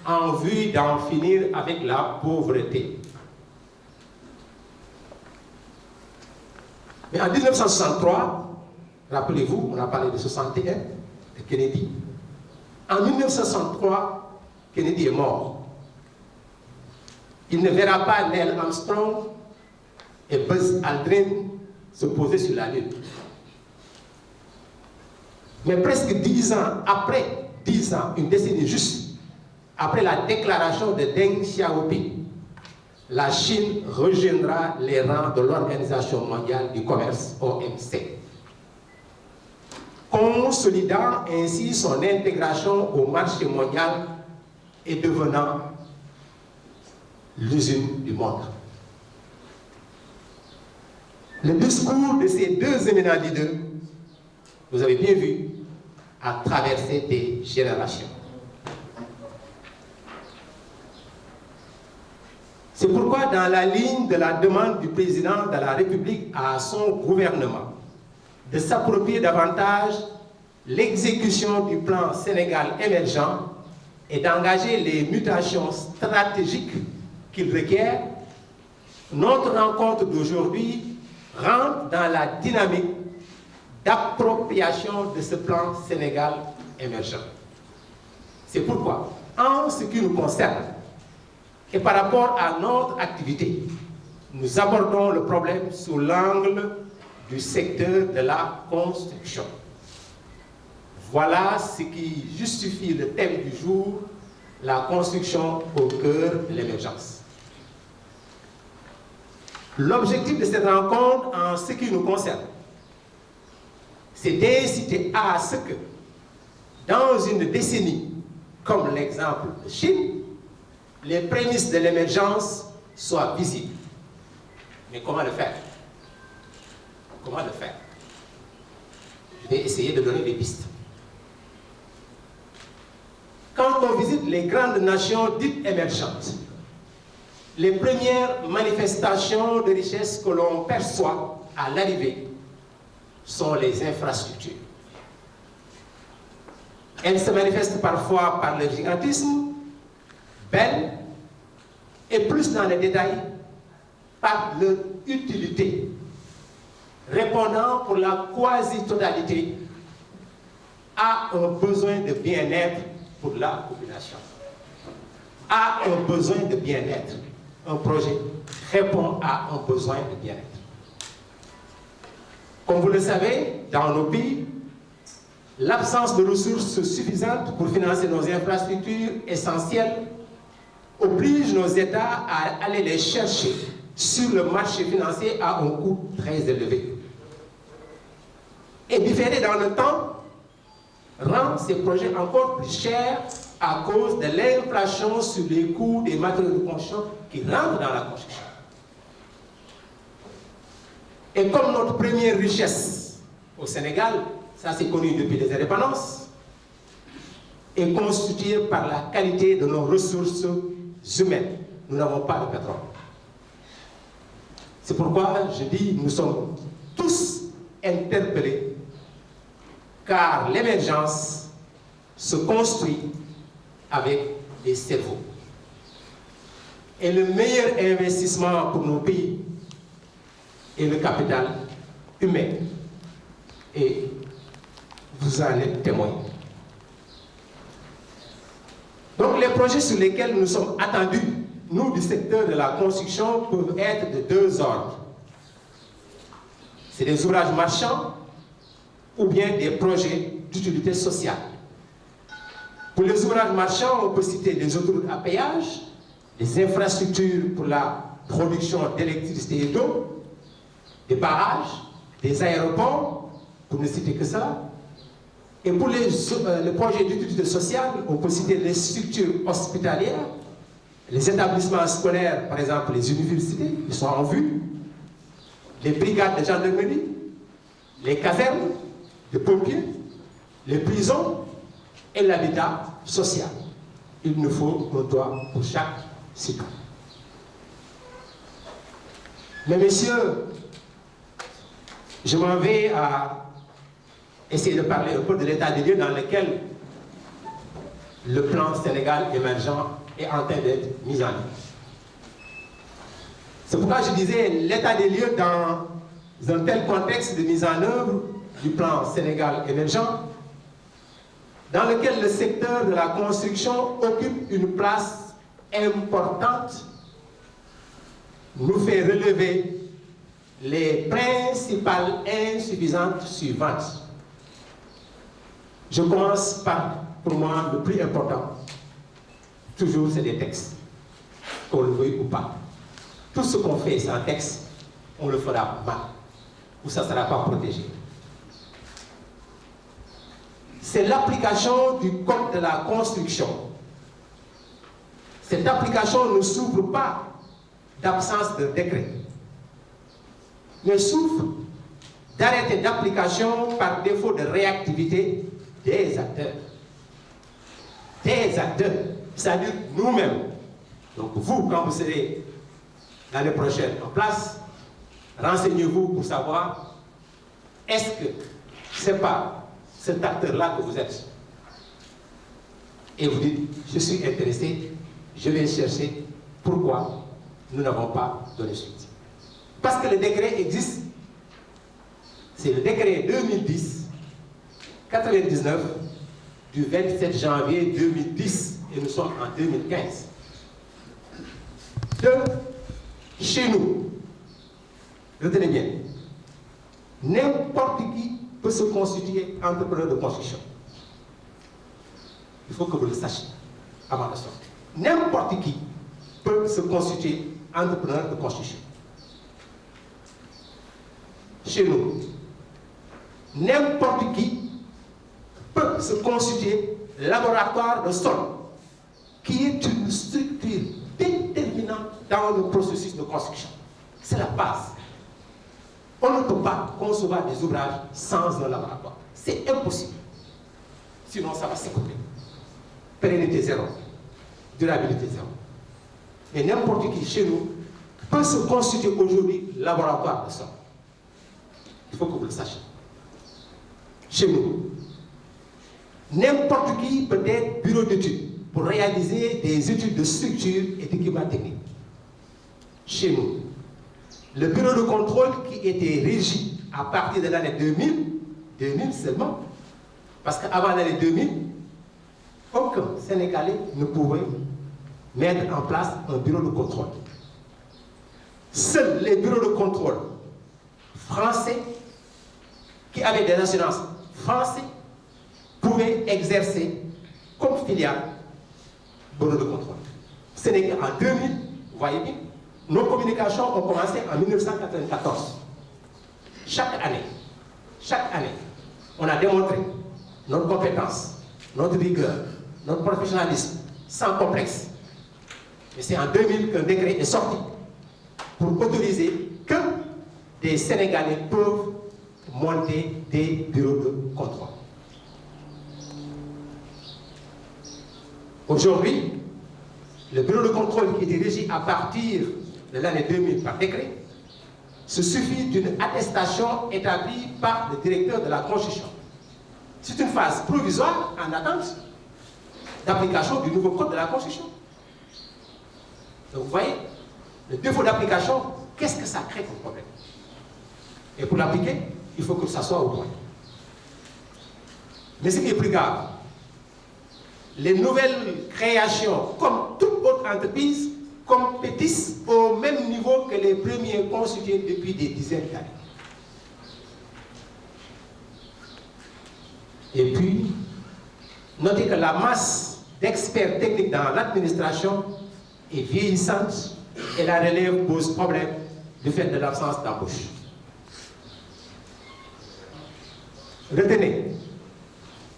E: en vue d'en finir avec la pauvreté. Mais en 1963, rappelez-vous, on a parlé de 61, de Kennedy. En 1963, Kennedy est mort. Il ne verra pas Neil Armstrong et Buzz Aldrin se poser sur la Lune. Mais presque 10 ans après, 10 ans, une décennie juste, après la déclaration de Deng Xiaoping, la Chine rejoindra les rangs de l'Organisation mondiale du commerce, OMC, consolidant ainsi son intégration au marché mondial et devenant l'usine du monde. Le discours de ces 2 éminents leaders, vous avez bien vu, a traversé des générations. C'est pourquoi, dans la ligne de la demande du président de la République à son gouvernement de s'approprier davantage l'exécution du plan Sénégal émergent et d'engager les mutations stratégiques qu'il requiert, notre rencontre d'aujourd'hui rentre dans la dynamique d'appropriation de ce plan Sénégal émergent. C'est pourquoi, en ce qui nous concerne, et par rapport à notre activité, nous abordons le problème sous l'angle du secteur de la construction. Voilà ce qui justifie le thème du jour, la construction au cœur de l'émergence. L'objectif de cette rencontre, en ce qui nous concerne, c'est d'inciter à ce que, dans une décennie, comme l'exemple de Chine, les prémices de l'émergence soient visibles. Mais comment le faire? Comment le faire? Je vais essayer de donner des pistes. Quand on visite les grandes nations dites émergentes, les premières manifestations de richesse que l'on perçoit à l'arrivée sont les infrastructures. Elles se manifestent parfois par le gigantisme, belles, et plus dans les détails, par leur utilité, répondant pour la quasi-totalité à un besoin de bien-être pour la population. À un besoin de bien-être. Un projet répond à un besoin de bien-être. Comme vous le savez, dans nos pays, l'absence de ressources suffisantes pour financer nos infrastructures essentielles oblige nos États à aller les chercher sur le marché financier à un coût très élevé. Et différer dans le temps rend ces projets encore plus chers à cause de l'inflation sur les coûts des matériaux de construction qui rentrent dans la construction. Et comme notre première richesse au Sénégal, ça c'est connu depuis les indépendances, est constituée par la qualité de nos ressources humaines. Nous n'avons pas de pétrole. C'est pourquoi je dis nous sommes tous interpellés, car l'émergence se construit avec des cerveaux. Et le meilleur investissement pour nos pays est le capital humain. Et vous en êtes témoin. Donc les projets sur lesquels nous sommes attendus, nous du secteur de la construction, peuvent être de deux ordres. C'est des ouvrages marchands ou bien des projets d'utilité sociale. Pour les ouvrages marchands, on peut citer des autoroutes à péage, des infrastructures pour la production d'électricité et d'eau, des barrages, des aéroports, pour ne citer que ça. Et pour les projets d'utilité sociale, on peut citer les structures hospitalières, les établissements scolaires, par exemple les universités, qui sont en vue, les brigades de gendarmerie, les casernes de pompiers, les prisons et l'habitat social. Il nous faut un toit pour chaque citoyen. Mais messieurs, je m'en vais à essayer de parler un peu de l'état des lieux dans lequel le plan Sénégal émergent est en train d'être mis en œuvre. C'est pourquoi je disais l'état des lieux dans un tel contexte de mise en œuvre du plan Sénégal émergent, dans lequel le secteur de la construction occupe une place importante, nous fait relever les principales insuffisances suivantes. Je commence par, pour moi, le plus important. Toujours, c'est des textes, qu'on le veuille ou pas. Tout ce qu'on fait sans texte, on le fera mal, ou ça ne sera pas protégé. C'est l'application du code de la construction. Cette application ne souffre pas d'absence de décret, mais souffre d'arrêté d'application par défaut de réactivité des acteurs. Des acteurs, c'est-à-dire nous-mêmes. Donc vous, quand vous serez l'année prochaine en place, renseignez-vous pour savoir est-ce que ce n'est pas cet acteur-là que vous êtes. Et vous dites, je suis intéressé, je vais chercher pourquoi nous n'avons pas donné suite. Parce que le décret existe. C'est le décret 2010-99 du 27 janvier 2010 et nous sommes en 2015. De chez nous, retenez bien, n'importe qui peut se constituer entrepreneur de construction. Il faut que vous le sachiez avant de sortir. N'importe qui peut se constituer entrepreneur de construction. Chez nous, n'importe qui peut se constituer laboratoire de sol, qui est une structure déterminante dans le processus de construction. C'est la base. On ne peut pas concevoir des ouvrages sans un laboratoire. C'est impossible. Sinon, ça va s'écouler. Pérennité zéro. Durabilité zéro. Et n'importe qui chez nous peut se constituer aujourd'hui laboratoire de sol. Il faut que vous le sachiez. Chez nous, n'importe qui peut être bureau d'études pour réaliser des études de structure et d'équipement technique. Chez nous, le bureau de contrôle qui était régi à partir de l'année 2000 seulement, parce qu'avant l'année 2000, aucun Sénégalais ne pouvait mettre en place un bureau de contrôle. Seuls les bureaux de contrôle français qui avaient des assurances français pouvaient exercer comme filiale bureau de contrôle. Ce n'est qu'en 2000, vous voyez bien, nos communications ont commencé en 1994. Chaque année, on a démontré notre compétence, notre rigueur, notre professionnalisme, sans complexe. Et c'est en 2000 qu'un décret est sorti pour autoriser que des Sénégalais peuvent monter des bureaux de contrôle. Aujourd'hui, le bureau de contrôle qui était régi à partir de l'année 2000 par décret se suffit d'une attestation établie par le directeur de la construction. C'est une phase provisoire en attente d'application du nouveau code de la construction. Donc vous voyez, le défaut d'application, qu'est-ce que ça crée comme problème? Et pour l'appliquer, il faut que ça soit au point. Mais ce qui est plus grave, les nouvelles créations, comme toute autre entreprise, compétissent au même niveau que les premiers constitués depuis des dizaines d'années. Et puis, notez que la masse d'experts techniques dans l'administration est vieillissante et la relève pose problème du fait de l'absence d'embauche. Retenez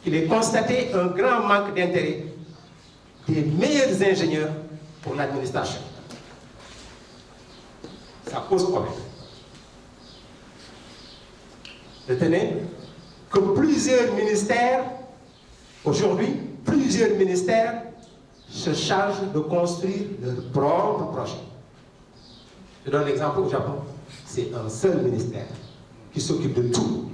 E: qu'il est constaté un grand manque d'intérêt des meilleurs ingénieurs pour l'administration. Ça pose problème. Retenez que plusieurs ministères, aujourd'hui, plusieurs ministères se chargent de construire leurs propres projets. Je donne l'exemple au Japon. C'est un seul ministère qui s'occupe de tout,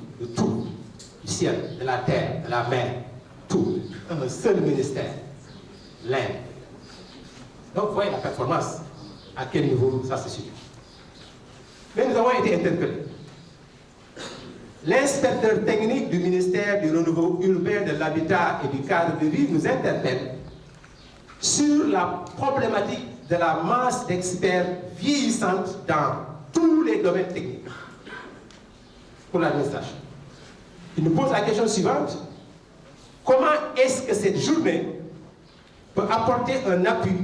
E: du ciel, de la terre, de la mer, tout. Un seul ministère, l'Inde. Donc, vous voyez la performance, à quel niveau ça se situe. Mais nous avons été interpellés. L'inspecteur technique du ministère du Renouveau urbain, de l'Habitat et du cadre de vie nous interpelle sur la problématique de la masse d'experts vieillissante dans tous les domaines techniques pour l'administration. Il nous pose la question suivante: comment est-ce que cette journée peut apporter un appui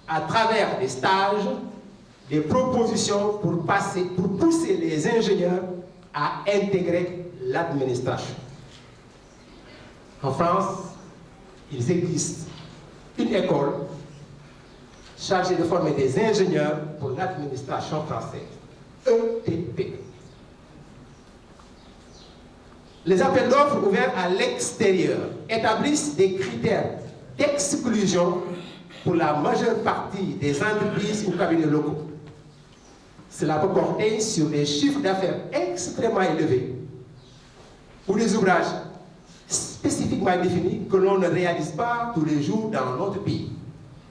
E: à travers des stages, des propositions pour pousser les ingénieurs à intégrer l'administration? En France, il existe une école chargée de former des ingénieurs pour l'administration française, ETP. Les appels d'offres ouverts à l'extérieur établissent des critères d'exclusion pour la majeure partie des entreprises ou cabinets locaux. cela peut porter sur des chiffres d'affaires extrêmement élevés ou des ouvrages spécifiquement définis que l'on ne réalise pas tous les jours dans notre pays,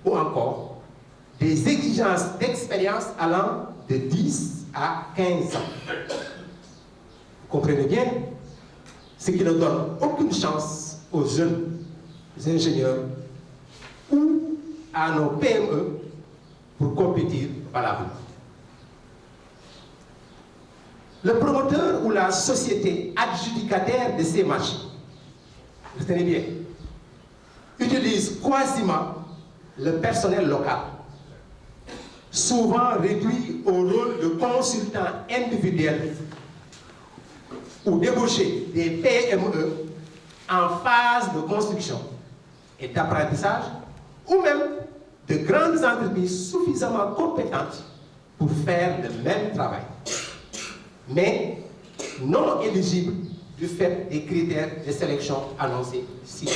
E: ou encore des exigences d'expérience allant de 10 à 15 ans. Vous comprenez bien, ce qui ne donne aucune chance aux jeunes ingénieurs ou à nos PME pour compétir valablement. Le promoteur ou la société adjudicataire de ces marchés, retenez bien, utilise quasiment le personnel local, souvent réduit au rôle de consultant individuel ou débauché des PME en phase de construction et d'apprentissage, ou même de grandes entreprises suffisamment compétentes pour faire le même travail, mais non éligibles du fait des critères de sélection annoncés ici.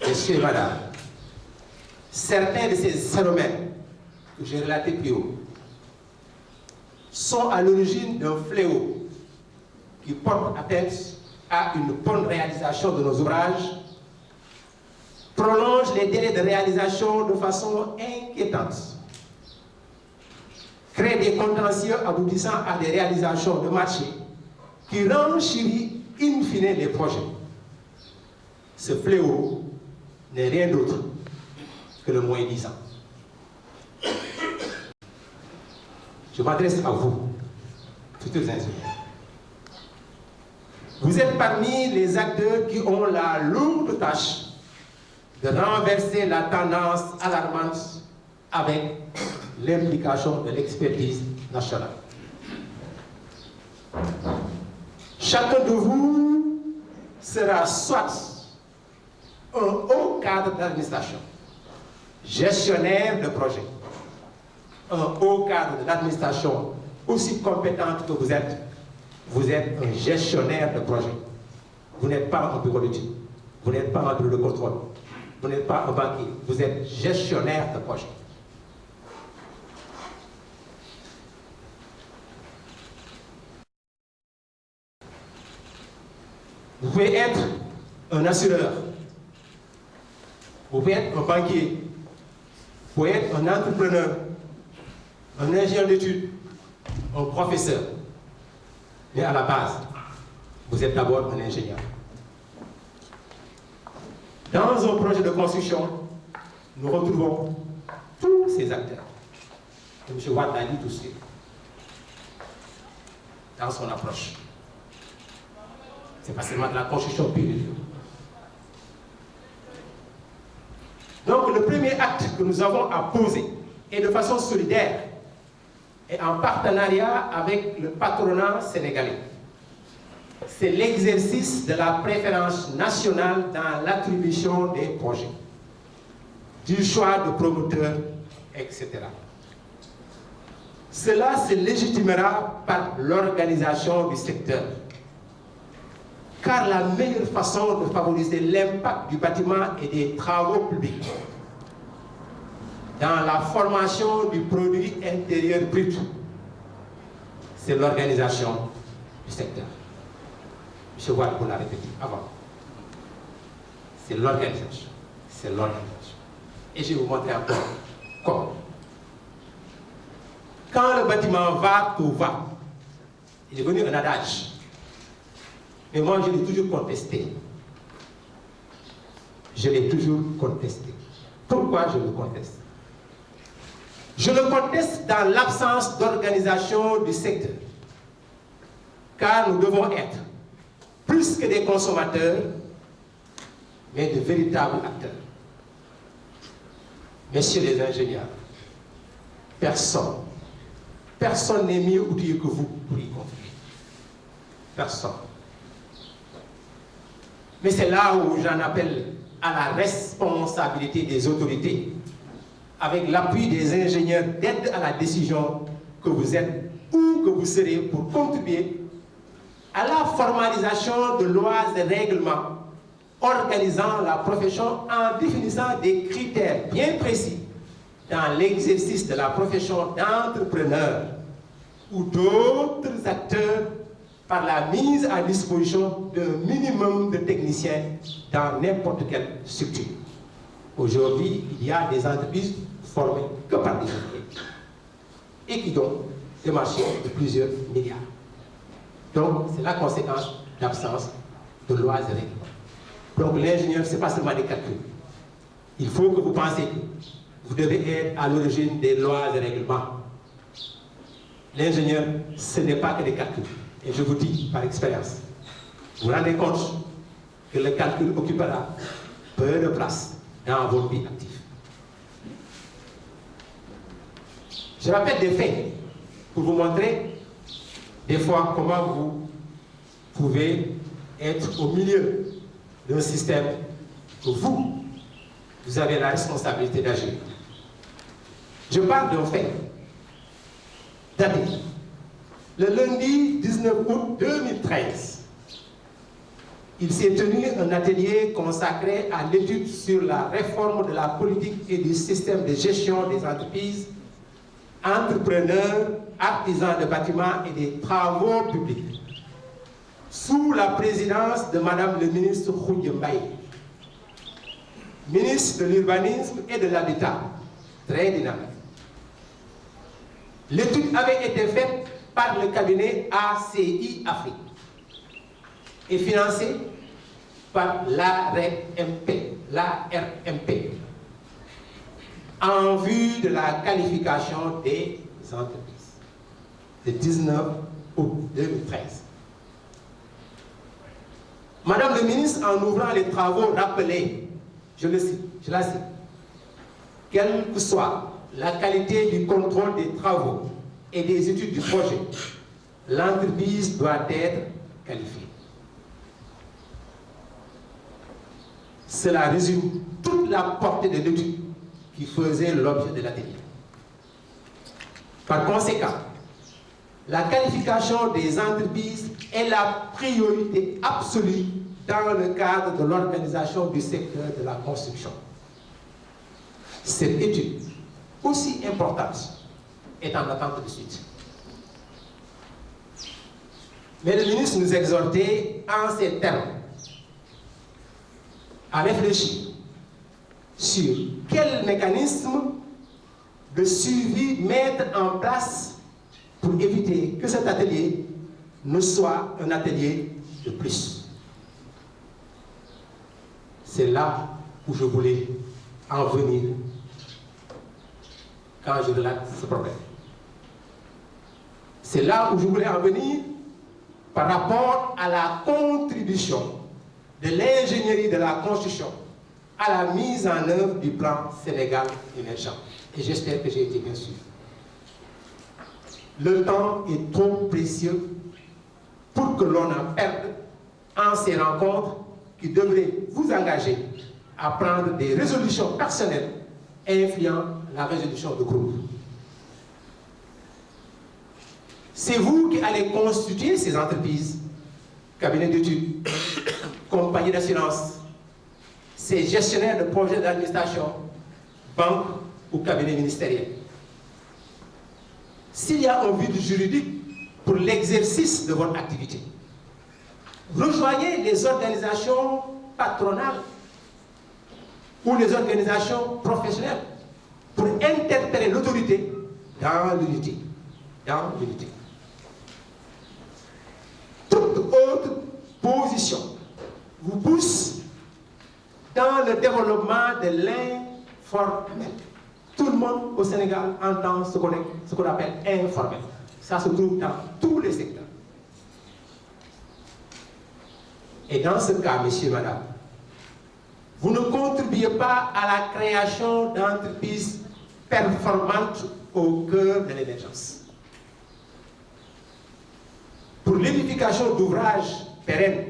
E: Messieurs et madame, certains de ces phénomènes que j'ai relatés plus haut sont à l'origine d'un fléau qui porte atteinte à une bonne réalisation de nos ouvrages, prolonge les délais de réalisation de façon inquiétante, crée des contentieux aboutissant à des réalisations de marché qui renchérissent in fine les projets. Ce fléau n'est rien d'autre que le moins 10 ans. Je m'adresse à vous, futurs ingénieurs. Vous êtes parmi les acteurs qui ont la lourde tâche de renverser la tendance alarmante avec l'implication de l'expertise nationale. Chacun de vous sera soit un haut cadre d'administration, gestionnaire de projet, un haut cadre de l'administration aussi compétente que vous êtes un gestionnaire de projet. Vous n'êtes pas un bureau d'études, vous n'êtes pas un bureau de contrôle, vous n'êtes pas un banquier, vous êtes gestionnaire de projet. Vous pouvez être un assureur, vous pouvez être un banquier, vous pouvez être un entrepreneur, un ingénieur d'études, un professeur. Mais à la base, vous êtes d'abord un ingénieur. Dans un projet de construction, nous retrouvons tous ces acteurs. Et M. Watt l'a dit tout de suite, dans son approche. C'est pas seulement de la construction pure et dure. Donc, le premier acte que nous avons à poser, et de façon solidaire, et en partenariat avec le patronat sénégalais, c'est l'exercice de la préférence nationale dans l'attribution des projets, du choix de promoteurs, etc. Cela se légitimera par l'organisation du secteur, car la meilleure façon de favoriser l'impact du bâtiment et des travaux publics dans la formation du produit intérieur brut, c'est l'organisation du secteur. M. Watt vous l'a répété avant. C'est l'organisation. C'est l'organisation. Et je vais vous montrer encore comment. Quand le bâtiment va, tout va. Il est devenu un adage. Mais moi, je l'ai toujours contesté. Je l'ai toujours contesté. Pourquoi je le conteste? Je le conteste dans l'absence d'organisation du secteur. Car nous devons être plus que des consommateurs, mais de véritables acteurs. Messieurs les ingénieurs, personne n'est mieux outillé que vous pour y contribuer. Personne. Mais c'est là où j'en appelle à la responsabilité des autorités, avec l'appui des ingénieurs d'aide à la décision que vous êtes ou que vous serez pour contribuer à la formalisation de lois et règlements organisant la profession en définissant des critères bien précis dans l'exercice de la profession d'entrepreneur ou d'autres acteurs par la mise à disposition d'un minimum de techniciens dans n'importe quelle structure. Aujourd'hui, il y a des entreprises formées que par des ouvriers et qui ont des marchés de plusieurs milliards. Donc, c'est la conséquence d'absence de lois et règlements. Donc, l'ingénieur, ce n'est pas seulement des calculs. Il faut que vous pensiez que vous devez être à l'origine des lois et règlements. L'ingénieur, ce n'est pas que des calculs. Et je vous dis par expérience, vous vous rendez compte que le calcul occupera peu de place dans votre vie active. Je rappelle des faits pour vous montrer des fois comment vous pouvez être au milieu d'un système que vous avez la responsabilité d'agir. Je parle d'un fait daté. Le lundi 19 août 2013, il s'est tenu un atelier consacré à l'étude sur la réforme de la politique et du système de gestion des entreprises, entrepreneurs, artisans de bâtiments et des travaux publics, sous la présidence de Madame le ministre Khoudia Mbaye, ministre de l'Urbanisme et de l'Habitat, très dynamique. L'étude avait été faite par le cabinet ACI Afrique et financée par l'ARMP, en vue de la qualification des entreprises. Le 19 août 2013. Madame le ministre, en ouvrant les travaux, rappelait, je la cite, quelle que soit la qualité du contrôle des travaux et des études du projet, l'entreprise doit être qualifiée. Cela résume toute la portée de l'étude qui faisait l'objet de l'atelier. Par conséquent, la qualification des entreprises est la priorité absolue dans le cadre de l'organisation du secteur de la construction. Cette étude, aussi importante, est en attente de suite. Mais le ministre nous exhortait en ces termes à réfléchir sur quel mécanisme de suivi mettre en place pour éviter que cet atelier ne soit un atelier de plus. C'est là où je voulais en venir quand je relate ce problème. C'est là où je voulais en venir par rapport à la contribution de l'ingénierie de la construction à la mise en œuvre du plan Sénégal émergent. Et j'espère que j'ai été bien sûr. Le temps est trop précieux pour que l'on en perde en ces rencontres qui devraient vous engager à prendre des résolutions personnelles influant la résolution de groupe. C'est vous qui allez constituer ces entreprises, cabinets d'études, compagnies d'assurance, ces gestionnaires de projets d'administration, banques ou cabinets ministériels. S'il y a un vide juridique pour l'exercice de votre activité, rejoignez les organisations patronales ou les organisations professionnelles pour interpeller l'autorité dans l'unité. Toute autre position vous pousse dans le développement de l'informel. Tout le monde au Sénégal entend ce qu'on appelle informel. Ça se trouve dans tous les secteurs. Et dans ce cas, messieurs, madame, vous ne contribuez pas à la création d'entreprises performantes au cœur de l'émergence. Pour l'édification d'ouvrages pérennes,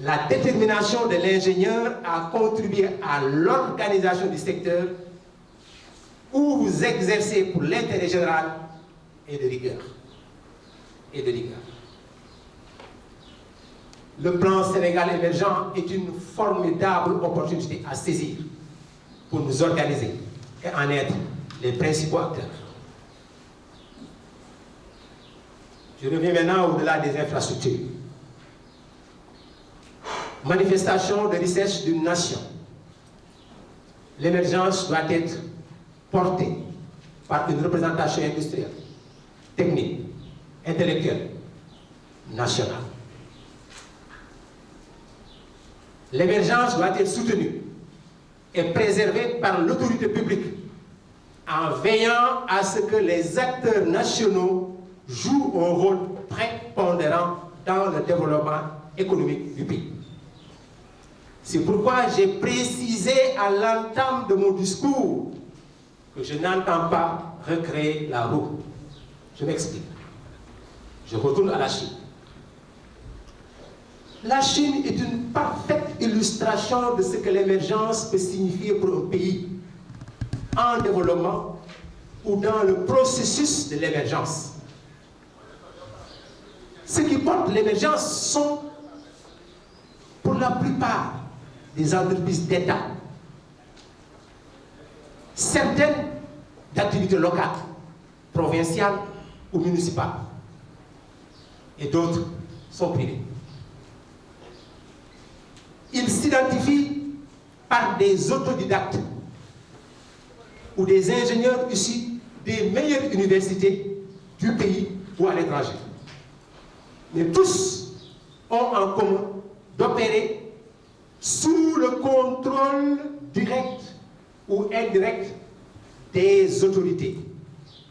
E: la détermination de l'ingénieur à contribuer à l'organisation du secteur où vous exercez pour l'intérêt général est de rigueur. Le plan Sénégal émergent est une formidable opportunité à saisir pour nous organiser, et en être les principaux acteurs. Je reviens maintenant au-delà des infrastructures. Manifestation de richesse d'une nation. L'émergence doit être portée par une représentation industrielle, technique, intellectuelle, nationale. L'émergence doit être soutenue et préservée par l'autorité publique en veillant à ce que les acteurs nationaux jouent un rôle prépondérant dans le développement économique du pays. C'est pourquoi j'ai précisé à l'entame de mon discours que je n'entends pas recréer la roue. Je m'explique. Je retourne à la Chine. La Chine est une parfaite illustration de ce que l'émergence peut signifier pour un pays en développement ou dans le processus de l'émergence. Ce qui porte l'émergence sont, pour la plupart, des entreprises d'État, certaines d'activités locales, provinciales ou municipales, et d'autres sont privées. Ils s'identifient par des autodidactes ou des ingénieurs issus des meilleures universités du pays ou à l'étranger. Mais tous ont en commun d'opérer sous le contrôle direct ou indirect des autorités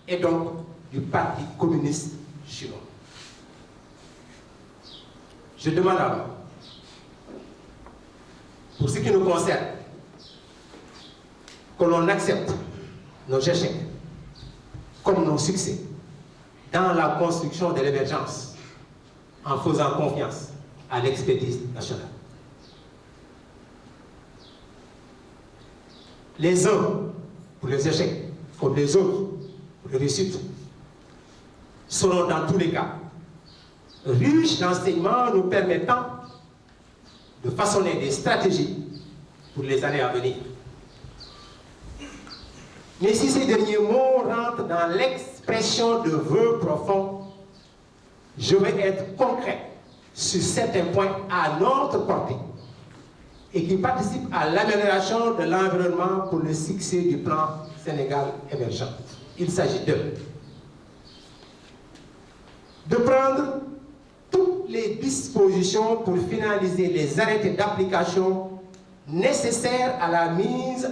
E: et donc du Parti communiste chinois. Je demande alors, pour ce qui nous concerne, que l'on accepte nos échecs comme nos succès dans la construction de l'émergence en faisant confiance à l'expertise nationale. Les uns pour les échecs, comme les autres pour les réussites, seront dans tous les cas riches d'enseignements nous permettant de façonner des stratégies pour les années à venir. Mais si ces derniers mots rentrent dans l'expression de vœux profonds, je vais être concret sur certains points à notre portée et qui participent à l'amélioration de l'environnement pour le succès du plan Sénégal émergent. Il s'agit de prendre toutes les dispositions pour finaliser les arrêtés d'application nécessaires à la mise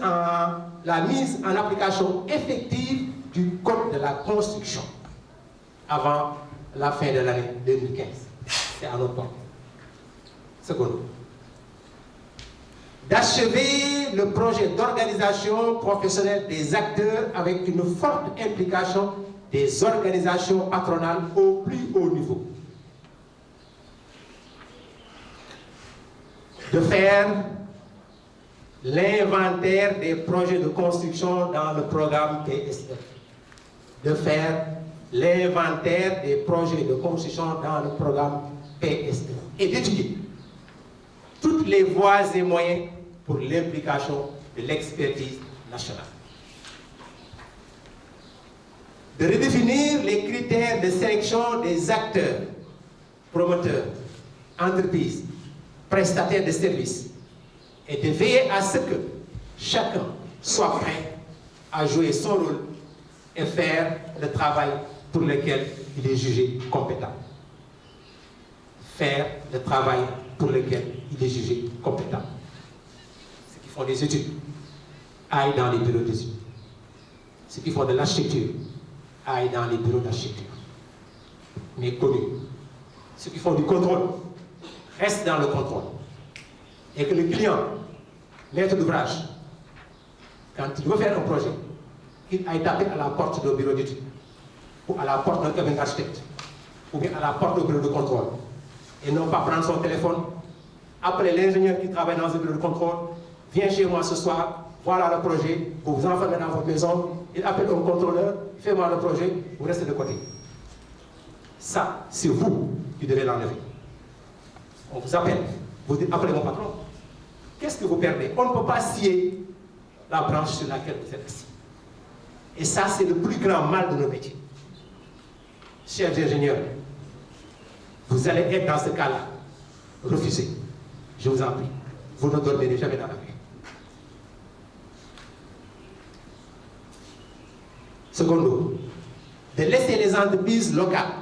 E: en application effective du Code de la construction avant la fin de l'année 2015. C'est à notre portée. Second, d'achever le projet d'organisation professionnelle des acteurs avec une forte implication des organisations patronales au plus haut niveau. De faire l'inventaire des projets de construction dans le programme PSF. De faire l'inventaire des projets de construction dans le programme PSF. Et d'étudier toutes les voies et moyens pour l'implication de l'expertise nationale. De redéfinir les critères de sélection des acteurs, promoteurs, entreprises, prestataires de services et de veiller à ce que chacun soit prêt à jouer son rôle et faire le travail pour lequel il est jugé compétent. Faire le travail pour lequel il est jugé compétent. Ceux qui font des études aillent dans les bureaux d'études. Ceux qui font de l'architecture aillent dans les bureaux d'architecture. Mais connus. Ceux qui font du contrôle restent dans le contrôle. Et que le client, maître d'ouvrage, quand il veut faire un projet, qu'il aille taper à la porte d'un bureau d'études, ou à la porte d'un cabinet d'architecte, ou bien à la porte d'un bureau de contrôle, et non pas prendre son téléphone, appeler l'ingénieur qui travaille dans un bureau de contrôle, viens chez moi ce soir, voilà le projet, vous vous enfermez dans votre maison, il appelle un contrôleur, fais-moi le projet, vous restez de côté. Ça, c'est vous qui devez l'enlever. On vous appelle, vous dites, appelez mon patron. Qu'est-ce que vous perdez? On ne peut pas scier la branche sur laquelle vous êtes assis. Et ça, c'est le plus grand mal de nos métiers. Chers ingénieurs, vous allez être dans ce cas-là. Refusez. Je vous en prie. Vous ne dormirez jamais dans la nuit. Secondo, de laisser les entreprises locales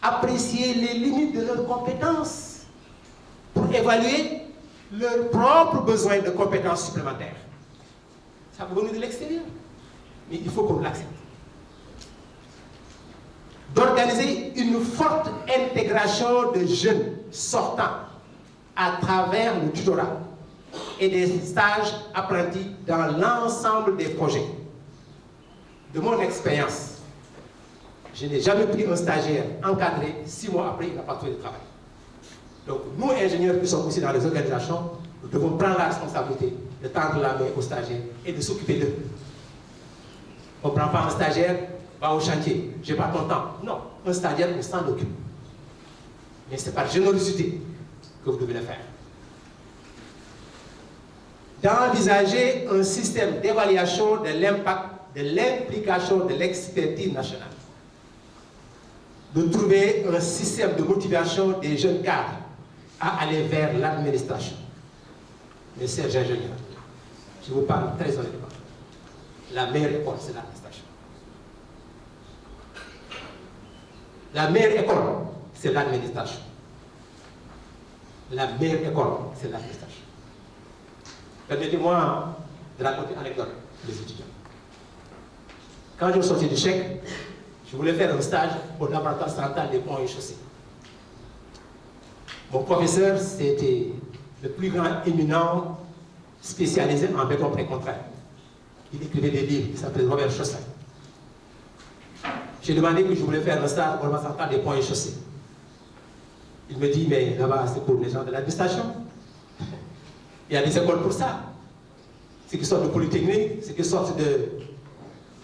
E: apprécier les limites de leurs compétences pour évaluer leurs propres besoins de compétences supplémentaires. Ça peut venir de l'extérieur, mais il faut qu'on l'accepte. D'organiser une forte intégration de jeunes sortants à travers le tutorat et des stages apprentis dans l'ensemble des projets. De mon expérience, je n'ai jamais pris un stagiaire encadré 6 mois après il n'a pas trouvé de travail. Donc nous, ingénieurs qui sommes aussi dans les organisations, nous devons prendre la responsabilité de tendre la main aux stagiaires et de s'occuper d'eux. On ne prend pas un stagiaire, va au chantier, je n'ai pas ton temps. Non, un stagiaire, on s'en occupe. Mais c'est par générosité que vous devez le faire. D'envisager un système d'évaluation de l'impact, de l'implication de l'expertise nationale. De trouver un système de motivation des jeunes cadres à aller vers l'administration. Mes chers ingénieurs, je vous parle très honnêtement. La meilleure école, c'est l'administration. La meilleure école, c'est l'administration. La meilleure école, c'est l'administration. Permettez-moi de raconter une anecdote des étudiants. Quand je sortais du chèque, je voulais faire un stage au laboratoire central des ponts et chaussées. Mon professeur, c'était le plus grand éminent spécialisé en béton précontraint. Il écrivait des livres, il s'appelait Robert Chaussin. J'ai demandé que je voulais faire un stage au laboratoire central des ponts et chaussées. Il me dit, mais là-bas, c'est pour les gens de l'administration. Il y a des écoles pour ça. Ceux qui sortent de Polytechnique, ceux qui sortent de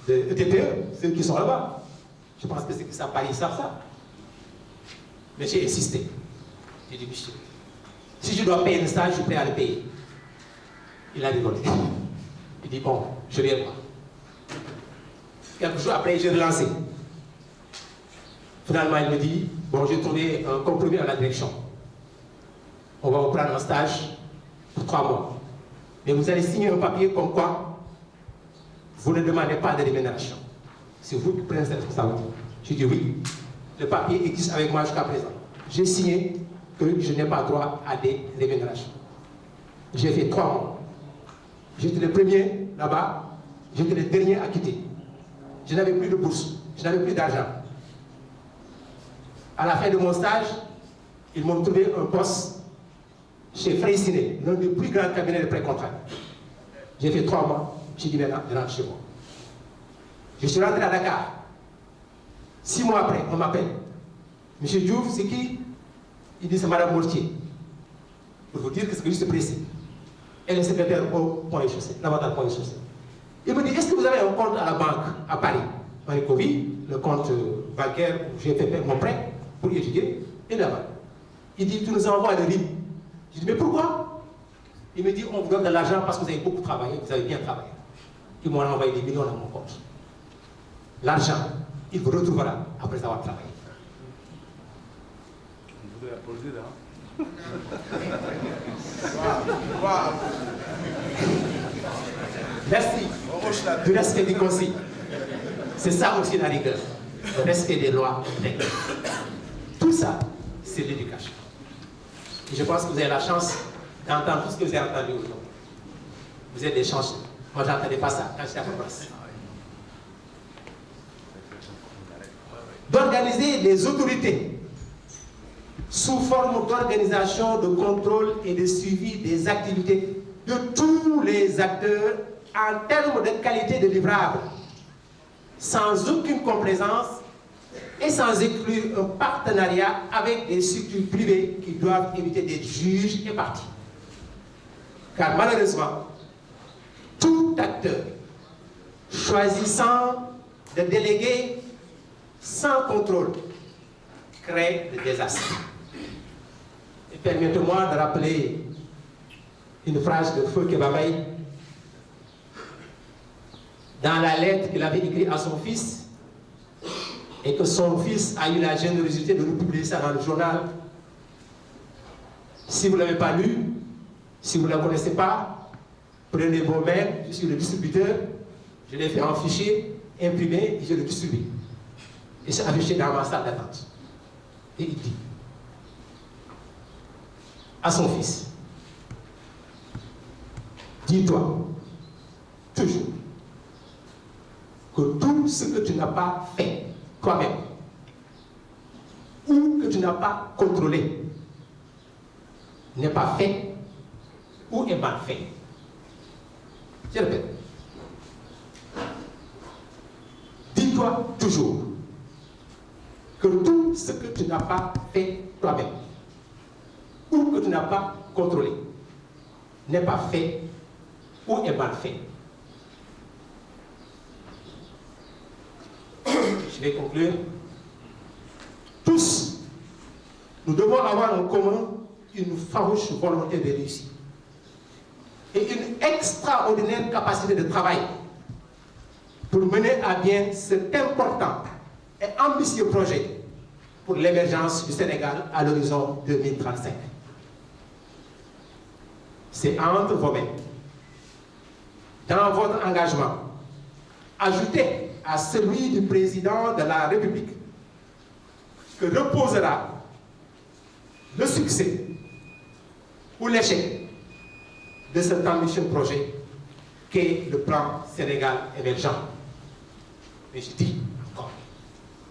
E: ETPE, ceux qui sont là-bas. Je pense que ceux qui savent Paris savent ça. Mais j'ai insisté. J'ai dit, monsieur, si je dois payer le stage, je suis prêt à le payer. Il a rigolé. Il dit, bon, je viens voir. Quelques jours après, j'ai relancé. Finalement, il me dit, bon, j'ai trouvé un compromis à la direction. On va vous prendre un stage pour 3 mois. Mais vous allez signer un papier comme quoi vous ne demandez pas de rémunération. C'est vous qui prenez cette responsabilité. Je dis oui. Le papier existe avec moi jusqu'à présent. J'ai signé que je n'ai pas droit à des rémunérations. J'ai fait 3 mois. J'étais le premier là-bas. J'étais le dernier à quitter. Je n'avais plus de bourse. Je n'avais plus d'argent. À la fin de mon stage, ils m'ont trouvé un poste chez Freycinet, l'un des plus grands cabinets de pré-contrat. J'ai fait 3 mois. J'ai dit maintenant, je rentre chez moi. Je suis rentré à Dakar. 6 mois après, on m'appelle. Monsieur Diouf, c'est qui? Il dit, c'est Madame Mortier. Pour vous dire que c'est juste pressé. Elle est secrétaire au Point et Chaussée, l'avocat Point et Chaussée. Il me dit, est-ce que vous avez un compte à la banque à Paris? On dit, oui, le compte bancaire où j'ai fait mon prêt pour étudier, et là-bas. Il dit, tu nous envoies le RIB. Je dis, mais pourquoi? Il me dit, on vous donne de l'argent parce que vous avez beaucoup travaillé, vous avez bien travaillé. Ils m'ont envoyé des millions dans mon compte. L'argent, il vous retrouvera après avoir travaillé.
C: Vous devez applaudir, hein?
E: Merci du respect des consignes. C'est ça aussi la rigueur. Le respect des lois. Tout ça, c'est l'éducation. Et je pense que vous avez la chance d'entendre tout ce que vous avez entendu aujourd'hui. Vous êtes des chanceux. Moi, je n'entendais pas ça quand j'étais à votre place. D'organiser les autorités sous forme d'organisation, de contrôle et de suivi des activités de tous les acteurs en termes de qualité de livrable, sans aucune complaisance et sans exclure un partenariat avec des structures privées qui doivent éviter d'être juges et parties. Car malheureusement, tout acteur choisissant de déléguer sans contrôle crée des désastres. Et permettez-moi de rappeler une phrase de Feu Kebabay. dans la lettre qu'il avait écrite à son fils, et que son fils a eu la générosité de nous publier ça dans le journal. Si vous ne l'avez pas lu, si vous ne la connaissez pas, prenez vos mails, je suis le distributeur, je l'ai fait en fichier, imprimé, et je le distribue. Et c'est affiché dans ma salle d'attente. Et il dit à son fils, dis-toi toujours que tout ce que tu n'as pas fait toi-même ou que tu n'as pas contrôlé n'est pas fait ou est mal fait. Je répète. Dis-toi toujours que tout ce que tu n'as pas fait toi-même ou que tu n'as pas contrôlé n'est pas fait ou est mal fait. Je vais conclure. Tous, nous devons avoir en commun une farouche volonté de réussir et une extraordinaire capacité de travail pour mener à bien cet important et ambitieux projet pour l'émergence du Sénégal à l'horizon 2035. C'est entre vos mains. Dans votre engagement, ajoutez à celui du président de la République que reposera le succès ou l'échec de cet ambitieux projet qu'est le plan Sénégal émergent. Mais je dis encore,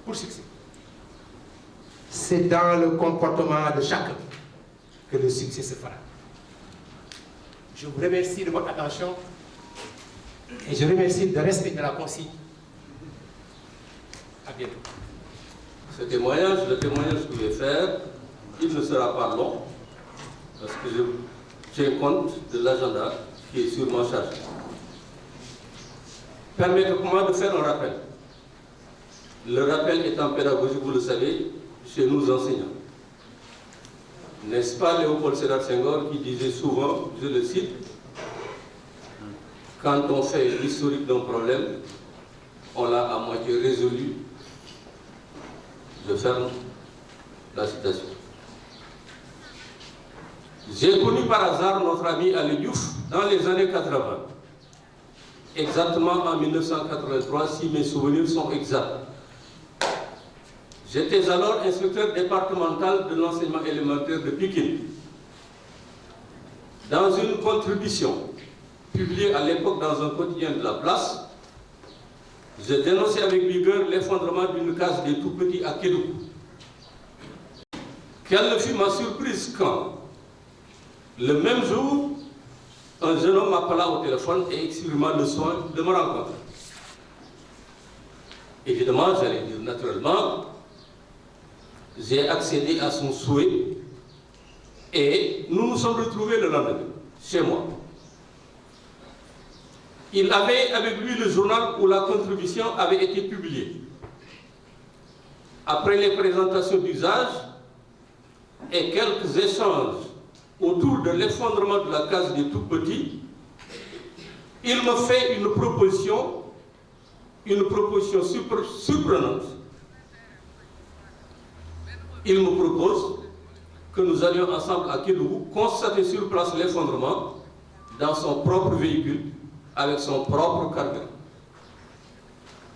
E: pour le succès, c'est dans le comportement de chacun que le succès se fera. Je vous remercie de votre attention et je remercie de respecter la consigne. À bientôt.
F: Ce témoignage, le témoignage que je vais faire, il ne sera pas long, parce que je tiens compte de l'agenda qui est sur ma charge. Permettez-moi de faire un rappel. Le rappel étant pédagogique, vous le savez, chez nous enseignants. N'est-ce pas Léopold Sédar Senghor qui disait souvent, je le cite, quand on fait l'historique d'un problème, on l'a à moitié résolu. Je ferme la citation. J'ai connu par hasard notre ami Ali Diouf dans les années 80. Exactement en 1983, si mes souvenirs sont exacts. J'étais alors inspecteur départemental de l'enseignement élémentaire de Pikine. Dans une contribution publiée à l'époque dans un quotidien de la place, j'ai dénoncé avec vigueur l'effondrement d'une case des tout-petits à Kédougou. Quelle fut ma surprise quand, le même jour, un jeune homme m'appela au téléphone et exprima le soin de me rencontrer. Évidemment, j'allais dire naturellement, j'ai accédé à son souhait et nous nous sommes retrouvés le lendemain, chez moi. Il avait avec lui le journal où la contribution avait été publiée. Après les présentations d'usage et quelques échanges autour de l'effondrement de la case des tout-petits, il me fait une proposition surprenante. Il me propose que nous allions ensemble à Kédougou constater sur place l'effondrement dans son propre véhicule, avec son propre carburant.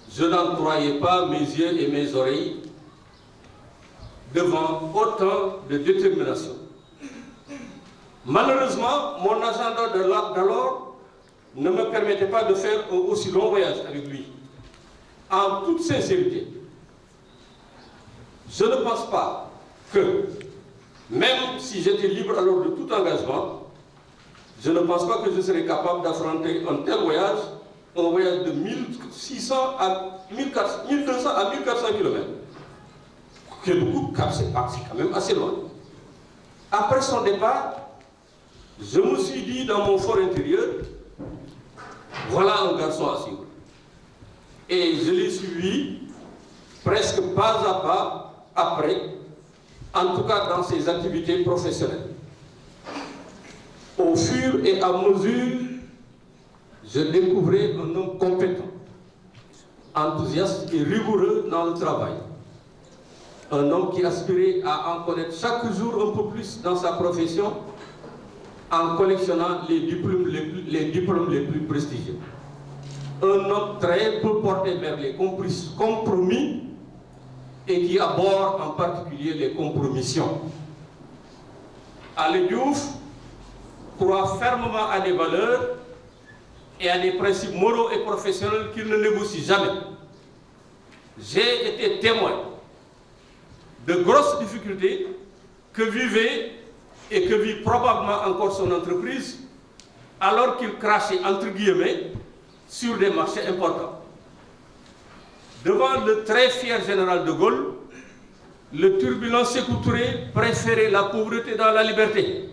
F: Je n'en croyais pas mes yeux et mes oreilles devant autant de détermination. Malheureusement, mon agenda d'alors ne me permettait pas de faire un aussi long voyage avec lui. En toute sincérité, je ne pense pas que, même si j'étais libre alors de tout engagement, je ne pense pas que je serais capable d'affronter un tel voyage, un voyage de 1200 à 1400 km. Kédougou, c'est quand même assez loin. Après son départ, je me suis dit dans mon fort intérieur, voilà un garçon à suivre. Et je l'ai suivi presque pas à pas après, en tout cas dans ses activités professionnelles. Au fur et à mesure, je découvrais un homme compétent, enthousiaste et rigoureux dans le travail. Un homme qui aspirait à en connaître chaque jour un peu plus dans sa profession en collectionnant les diplômes les plus prestigieux. Un homme très peu porté vers les compromis et qui aborde en particulier les compromissions. Ali Diouf croit fermement à des valeurs et à des principes moraux et professionnels qu'il ne négocie jamais. J'ai été témoin de grosses difficultés que vivait et que vit probablement encore son entreprise alors qu'il crachait entre guillemets sur des marchés importants. Devant le très fier général de Gaulle, le turbulent Sékou Touré préférait la pauvreté dans la liberté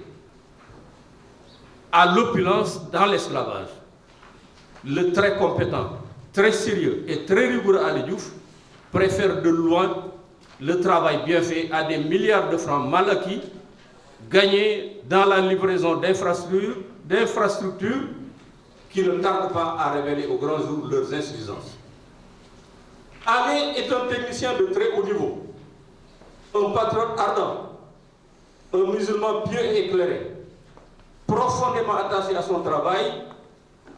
F: à l'opulence dans l'esclavage. Le très compétent, très sérieux et très rigoureux Ali Diouf préfère de loin le travail bien fait à des milliards de francs mal acquis, gagnés dans la livraison d'infrastructures qui ne tardent pas à révéler au grand jour leurs insuffisances. Ali est un technicien de très haut niveau, un patriote ardent, un musulman pieux et éclairé, profondément attaché à son travail,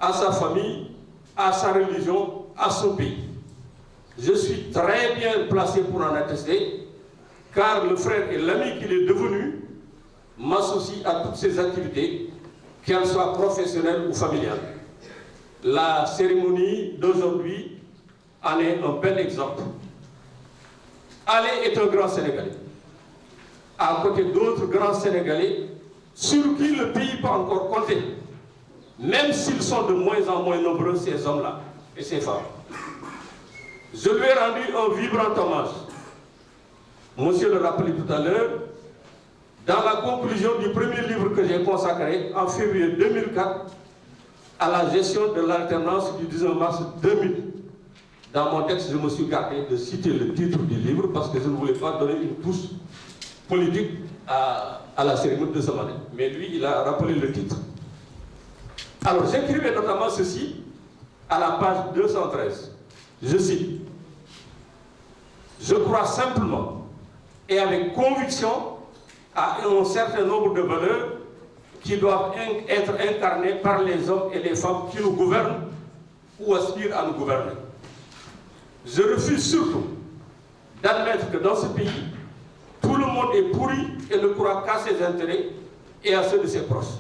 F: à sa famille, à sa religion, à son pays. Je suis très bien placé pour en attester, car le frère et l'ami qu'il est devenu m'associe à toutes ses activités, qu'elles soient professionnelles ou familiales. La cérémonie d'aujourd'hui en est un bel exemple. Ali est un grand Sénégalais, à côté d'autres grands Sénégalais sur qui le pays peut encore compter, même s'ils sont de moins en moins nombreux, ces hommes-là et ces femmes. Je lui ai rendu un vibrant hommage. Monsieur le rappelait tout à l'heure, dans la conclusion du premier livre que j'ai consacré en février 2004 à la gestion de l'alternance du 19 mars 2000. Dans mon texte, je me suis gardé de citer le titre du livre parce que je ne voulais pas donner une touche politique à la cérémonie de ce matin. Mais lui, il a rappelé le titre. Alors, j'écrivais notamment ceci à la page 213. Je cite: je crois simplement et avec conviction à un certain nombre de valeurs qui doivent être incarnées par les hommes et les femmes qui nous gouvernent ou aspirent à nous gouverner. Je refuse surtout d'admettre que dans ce pays, tout le monde est pourri et ne croit qu'à ses intérêts et à ceux de ses proches.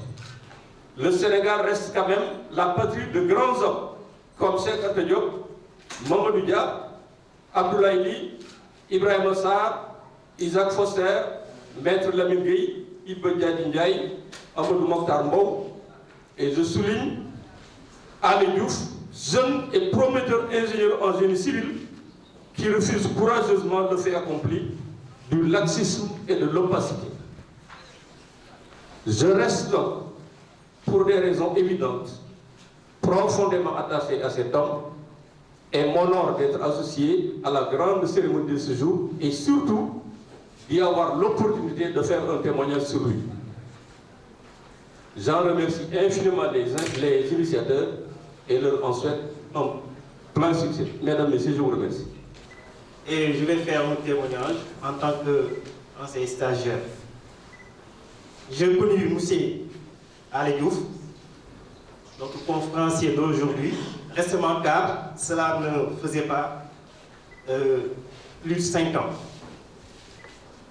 F: Le Sénégal reste quand même la patrie de grands hommes comme Cheikh Anta Diop, Mamadou Dia, Abdoulaye Ly, Ibrahima Sarr, Isaac Foster, Maître Lamine Gueye, Iba Diagne Ndiaye, Amadou Mokhtar Mbow, et je souligne Ali Diouf, jeune et prometteur ingénieur en génie civil qui refuse courageusement le fait accompli du laxisme et de l'opacité. Je reste donc, pour des raisons évidentes, profondément attaché à cet homme et m'honore d'être associé à la grande cérémonie de ce jour et surtout d'y avoir l'opportunité de faire un témoignage sur lui. J'en remercie infiniment les initiateurs et leur en souhaite un plein succès. Mesdames, Messieurs, je vous remercie.
G: Et je vais faire un témoignage en tant qu'ancien stagiaire. J'ai connu M. Ali Diouf, notre conférencier d'aujourd'hui, récemment car cela ne faisait pas plus de 5 ans.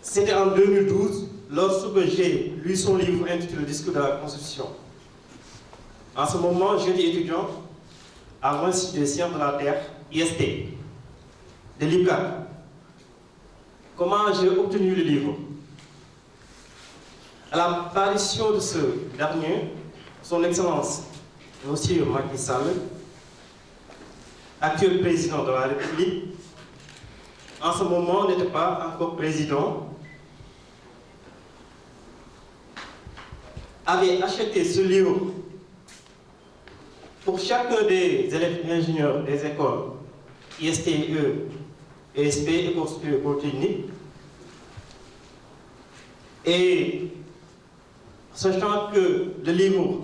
G: C'était en 2012, lorsque j'ai lu son livre intitulé « Le discours de la Constitution ». En ce moment, j'étais étudiant à l'Institut des sciences de la Terre, IST, de l'IPCA. Comment j'ai obtenu le livre? À l'apparition de ce dernier, son Excellence, M. Macky Sall, actuel président de la République, en ce moment n'était pas encore président, avait acheté ce livre pour chacun des élèves ingénieurs des écoles ISTE, ESP, École supérieure polytechnique. Et sachant que le livre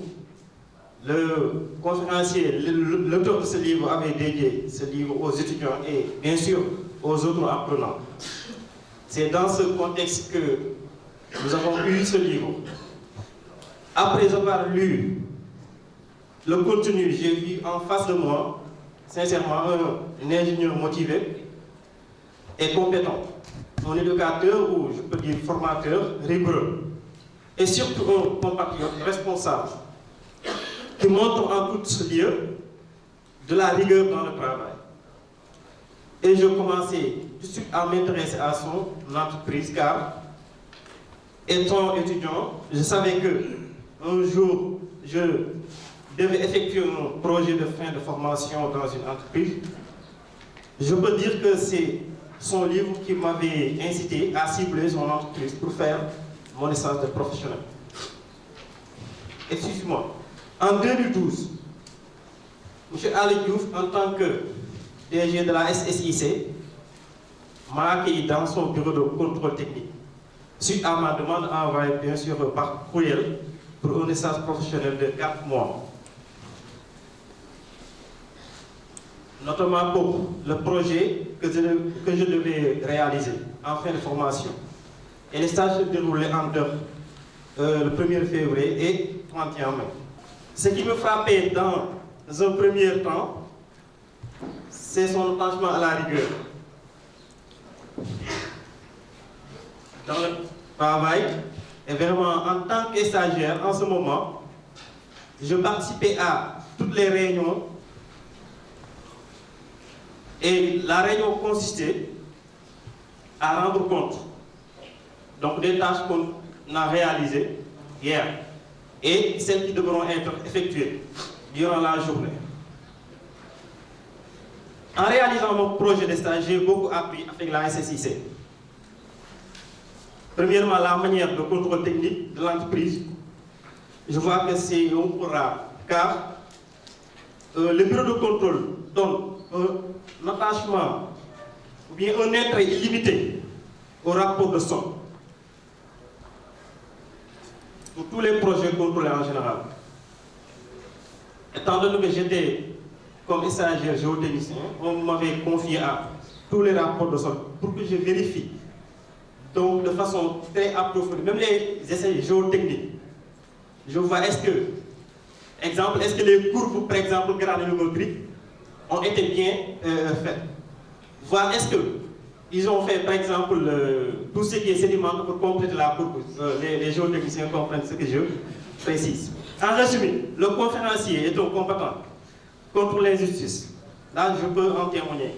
G: Le conférencier, l'auteur de ce livre avait dédié ce livre aux étudiants et bien sûr aux autres apprenants. C'est dans ce contexte que nous avons eu ce livre. Après avoir lu le contenu, j'ai vu en face de moi, sincèrement, un ingénieur motivé et compétent. Un éducateur ou, je peux dire, formateur rigoureux. Et surtout un compatriote responsable qui montre en tout lieu de la rigueur dans le travail. Et je commençais tout de suite à m'intéresser à son entreprise car, étant étudiant, je savais que un jour, je devais effectuer un projet de fin de formation dans une entreprise. Je peux dire que c'est son livre qui m'avait incité à cibler son entreprise pour faire mon licence de professionnel. Excusez-moi. En 2012, M. Ali Diouf, en tant que DG de la SSIC, m'a accueilli dans son bureau de contrôle technique. Suite à ma demande envoyée bien sûr par courriel pour une licence professionnelle de 4 mois. Notamment pour le projet que je devais réaliser en fin de formation. Et les stages se déroulaient entre le 1er février et 31 mai. Ce qui me frappait dans un premier temps, c'est son attachement à la rigueur. Dans le travail, et vraiment en tant que stagiaire, en ce moment, je participais à toutes les réunions. Et la réunion consistait à rendre compte donc des tâches qu'on a réalisées hier et celles qui devront être effectuées durant la journée. En réalisant mon projet de stage, j'ai beaucoup appris avec la SSIC. Premièrement, la manière de contrôle technique de l'entreprise. Je vois que c'est un peu rare, car le bureau de contrôle donne un attachement ou bien un intérêt illimité au rapport de somme pour tous les projets contrôlés en général. Étant donné que j'étais comme stagiaire géotechnicien, on m'avait confié à tous les rapports de somme pour que je vérifie donc de façon très approfondie, même les essais géotechniques. Je vois est-ce que les courbes, par exemple, granulométriques, ont été bien faites. Voir est-ce qu'ils ont fait, par exemple, tout ce qui est sédimentaire pour compléter la courbe. Les géotechniciens comprennent ce que je précise. En résumé, le conférencier est un compétent contre l'injustice. Là, je peux en témoigner.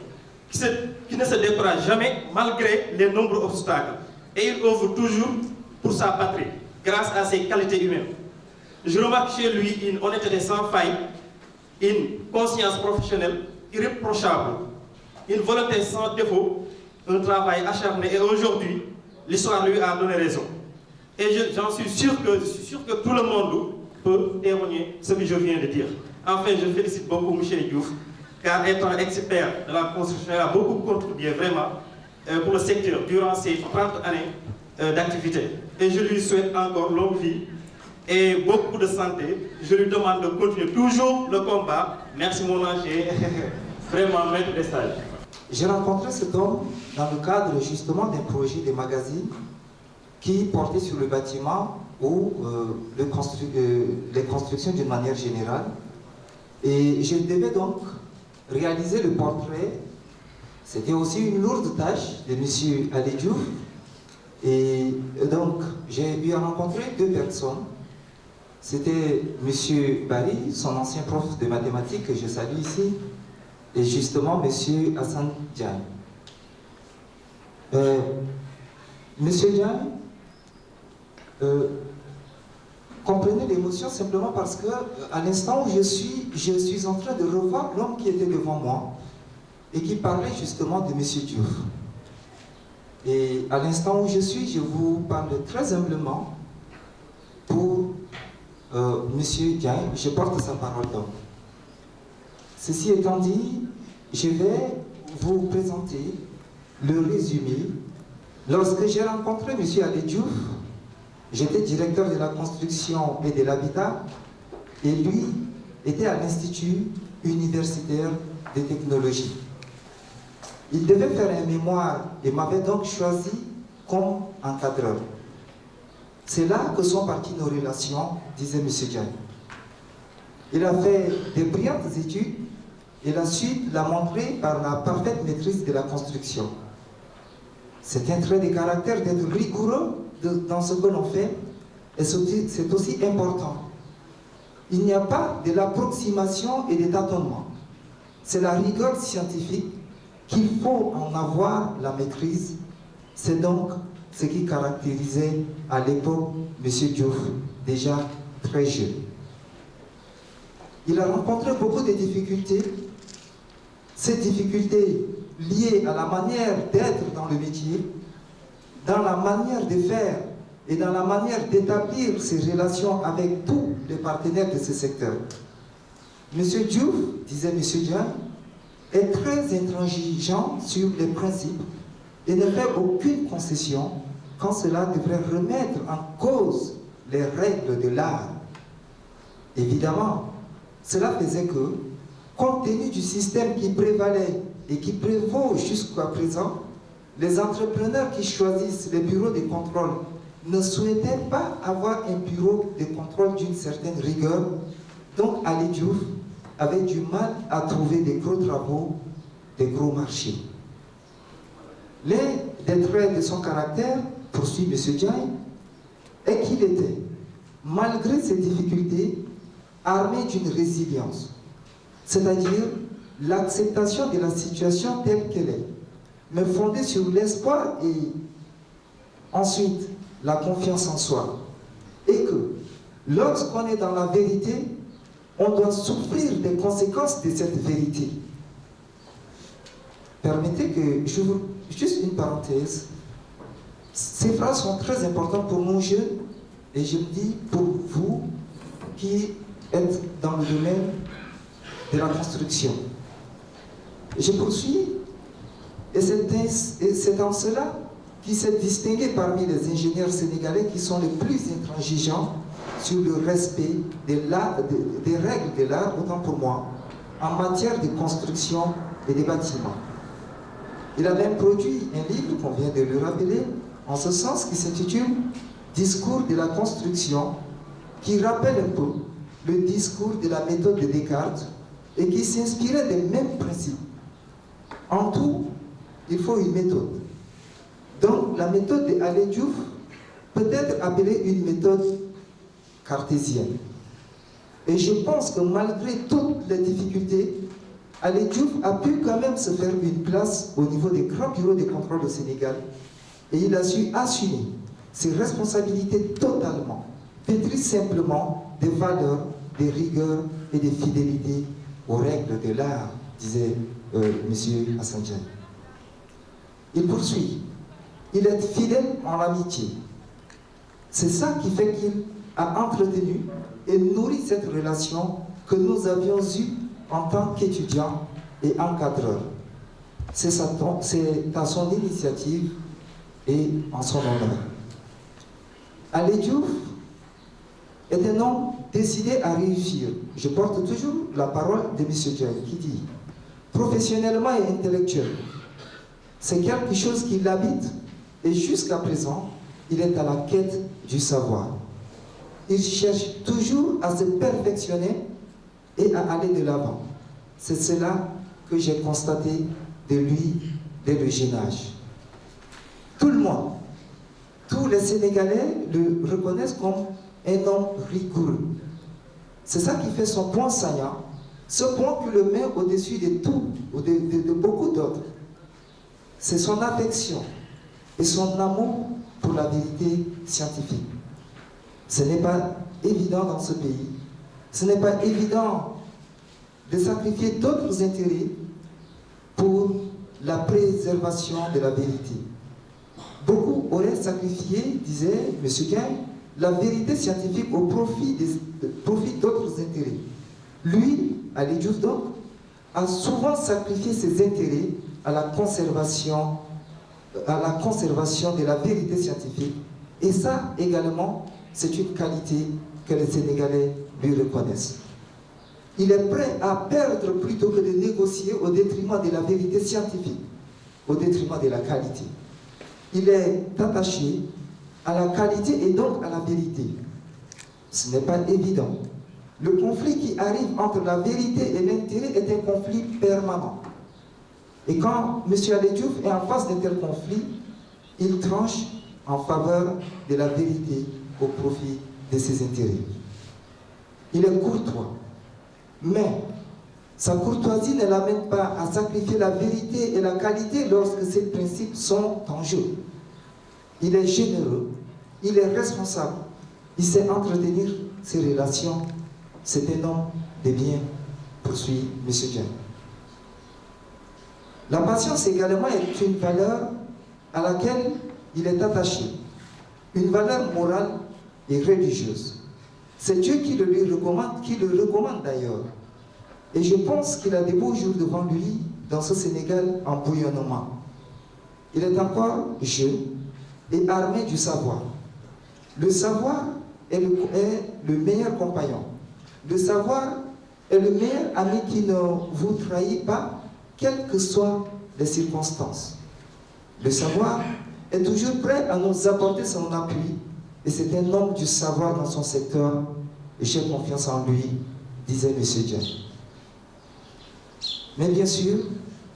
G: Qui ne se décourage jamais malgré les nombreux obstacles. Et il œuvre toujours pour sa patrie, grâce à ses qualités humaines. Je remarque chez lui une honnêteté sans faille, une conscience professionnelle irréprochable, une volonté sans défaut, un travail acharné. Et aujourd'hui, l'histoire lui a donné raison. Et j'en suis sûr que tout le monde peut témoigner ce que je viens de dire. Enfin, je félicite beaucoup M. Diouf, car étant expert de la construction, il a beaucoup contribué vraiment pour le secteur durant ces 30 années d'activité. Et je lui souhaite encore longue vie et beaucoup de santé. Je lui demande de continuer toujours le combat. Merci mon ange, vraiment maître des stages.
H: J'ai rencontré cet homme dans le cadre justement d'un projet de magazine qui portait sur le bâtiment ou les constructions d'une manière générale. Et je devais donc réaliser le portrait. C'était aussi une lourde tâche de M. Ali Diouf. Et donc, j'ai eu à rencontrer deux personnes. C'était M. Barry, son ancien prof de mathématiques, que je salue ici, et justement M. Hassan Diagne. M. Diagne comprenez l'émotion simplement parce que à l'instant où je suis en train de revoir l'homme qui était devant moi et qui parlait justement de M. Diouf. Et à l'instant où je vous parle très humblement pour M. Diagne, je porte sa parole d'homme. Ceci étant dit, je vais vous présenter le résumé. Lorsque j'ai rencontré M. Ali Diouf, j'étais directeur de la construction et de l'habitat, et lui était à l'Institut universitaire de technologie. Il devait faire un mémoire et m'avait donc choisi comme encadreur. C'est là que sont parties nos relations, disait M. Diagne. Il a fait de brillantes études et la suite l'a montré par la parfaite maîtrise de la construction. C'est un trait de caractère d'être rigoureux dans ce que l'on fait et c'est aussi important. Il n'y a pas de l'approximation et des tâtonnements. C'est la rigueur scientifique qu'il faut en avoir la maîtrise. C'est donc ce qui caractérisait à l'époque M. Diouf, déjà très jeune. Il a rencontré beaucoup de difficultés. Ces difficultés liées à la manière d'être dans le métier, dans la manière de faire et dans la manière d'établir ses relations avec tous les partenaires de ce secteur. M. Diouf, disait M. Diagne, est très intransigeant sur les principes et ne fait aucune concession quand cela devrait remettre en cause les règles de l'art. Évidemment, cela faisait que, compte tenu du système qui prévalait et qui prévaut jusqu'à présent, les entrepreneurs qui choisissent les bureaux de contrôle ne souhaitaient pas avoir un bureau de contrôle d'une certaine rigueur. Donc Ali Diouf avait du mal à trouver des gros travaux, des gros marchés. L'un des traits de son caractère, poursuit M. Diagne, est qu'il était, malgré ses difficultés, armé d'une résilience, c'est-à-dire l'acceptation de la situation telle qu'elle est, mais fondée sur l'espoir et ensuite la confiance en soi. Et que lorsqu'on est dans la vérité, on doit souffrir des conséquences de cette vérité. Permettez que j'ouvre juste une parenthèse. Ces phrases sont très importantes pour nous jeunes, et je me dis pour vous qui êtes dans le domaine de la construction. Je poursuis, et c'est en cela qu'il s'est distingué parmi les ingénieurs sénégalais qui sont les plus intransigeants sur le respect des règles de l'art, autant pour moi, en matière de construction et des bâtiments. Il a même produit un livre, qu'on vient de le rappeler, en ce sens, qui s'intitule « Discours de la construction », qui rappelle un peu le discours de la méthode de Descartes et qui s'inspirait des mêmes principes. En tout, il faut une méthode. Donc, la méthode de Ali Diouf peut être appelée une méthode cartésienne. Et je pense que malgré toutes les difficultés, Ali Diouf a pu quand même se faire une place au niveau des grands bureaux de contrôle au Sénégal et il a su assumer ses responsabilités totalement, pétries simplement des valeurs, des rigueurs et des fidélités aux règles de l'art, disait M. Hassan Diagne. Il poursuit. Il est fidèle en amitié. C'est ça qui fait qu'il a entretenu et nourri cette relation que nous avions eue en tant qu'étudiant et encadreur. C'est à son initiative et en son honneur. Ali Diouf est un homme décidé à réussir. Je porte toujours la parole de M. Diagne qui dit « Professionnellement et intellectuel, c'est quelque chose qui l'habite et jusqu'à présent, il est à la quête du savoir. Il cherche toujours à se perfectionner et à aller de l'avant. C'est cela que j'ai constaté de lui dès le jeune âge. Tout le monde, tous les Sénégalais le reconnaissent comme un homme rigoureux. C'est ça qui fait son point saillant, ce point qui le met au-dessus de tout, de beaucoup d'autres. C'est son affection et son amour pour la vérité scientifique. Ce n'est pas évident dans ce pays. Ce n'est pas évident de sacrifier d'autres intérêts pour la préservation de la vérité. Beaucoup auraient sacrifié, disait M. Diagne, la vérité scientifique au profit d'autres intérêts. Lui, Ali Diouf donc, a souvent sacrifié ses intérêts à la conservation de la vérité scientifique. Et ça, également, c'est une qualité que les Sénégalais lui reconnaissent. il est prêt à perdre plutôt que de négocier au détriment de la vérité scientifique, au détriment de la qualité. Il est attaché à la qualité et donc à la vérité. Ce n'est pas évident. Le conflit qui arrive entre la vérité et l'intérêt est un conflit permanent. Et quand M. Ali Diouf est en face d'un tel conflit, il tranche en faveur de la vérité au profit de ses intérêts. Il est courtois, mais sa courtoisie ne l'amène pas à sacrifier la vérité et la qualité lorsque ces principes sont en jeu. Il est généreux, il est responsable, il sait entretenir ses relations. C'est un homme de bien, poursuit M. Dieng. La patience également est une valeur à laquelle il est attaché, une valeur morale et religieuse. C'est Dieu qui le lui recommande d'ailleurs. Et je pense qu'il a des beaux jours devant lui dans ce Sénégal en bouillonnement. Il est encore jeune et armé du savoir. Le savoir est le meilleur compagnon. Le savoir est le meilleur ami qui ne vous trahit pas, quelles que soient les circonstances. Le savoir est toujours prêt à nous apporter son appui, et c'est un homme du savoir dans son secteur, et j'ai confiance en lui, disait M. Dieng. Mais bien sûr,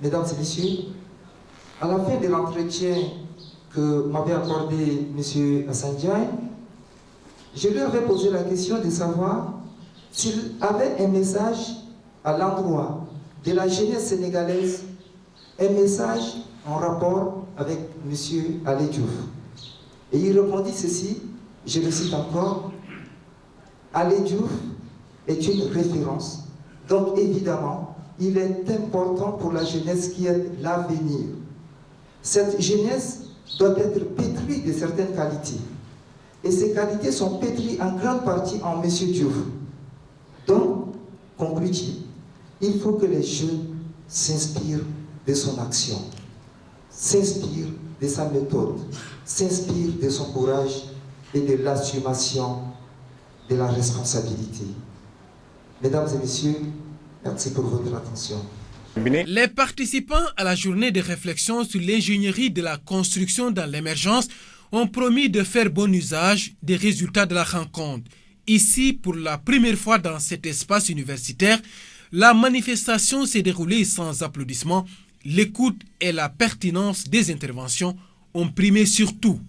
H: mesdames et messieurs, à la fin de l'entretien que m'avait accordé M. Hassan Diagne, je lui avais posé la question de savoir s'il avait un message à l'endroit de la jeunesse sénégalaise, un message en rapport avec M. Ali Diouf. Et il répondit ceci, je le cite encore, Ali Diouf est une référence, donc évidemment, il est important pour la jeunesse qui est l'avenir. Cette jeunesse doit être pétrie de certaines qualités. Et ces qualités sont pétries en grande partie en M. Diouf. Donc, conclut-il, il faut que les jeunes s'inspirent de son action, s'inspirent de sa méthode, s'inspirent de son courage et de l'assumation de la responsabilité. Mesdames et messieurs, merci pour votre attention.
A: Les participants à la journée de réflexion sur l'ingénierie de la construction dans l'émergence ont promis de faire bon usage des résultats de la rencontre. Ici, pour la première fois dans cet espace universitaire, la manifestation s'est déroulée sans applaudissements. L'écoute et la pertinence des interventions ont primé sur tout.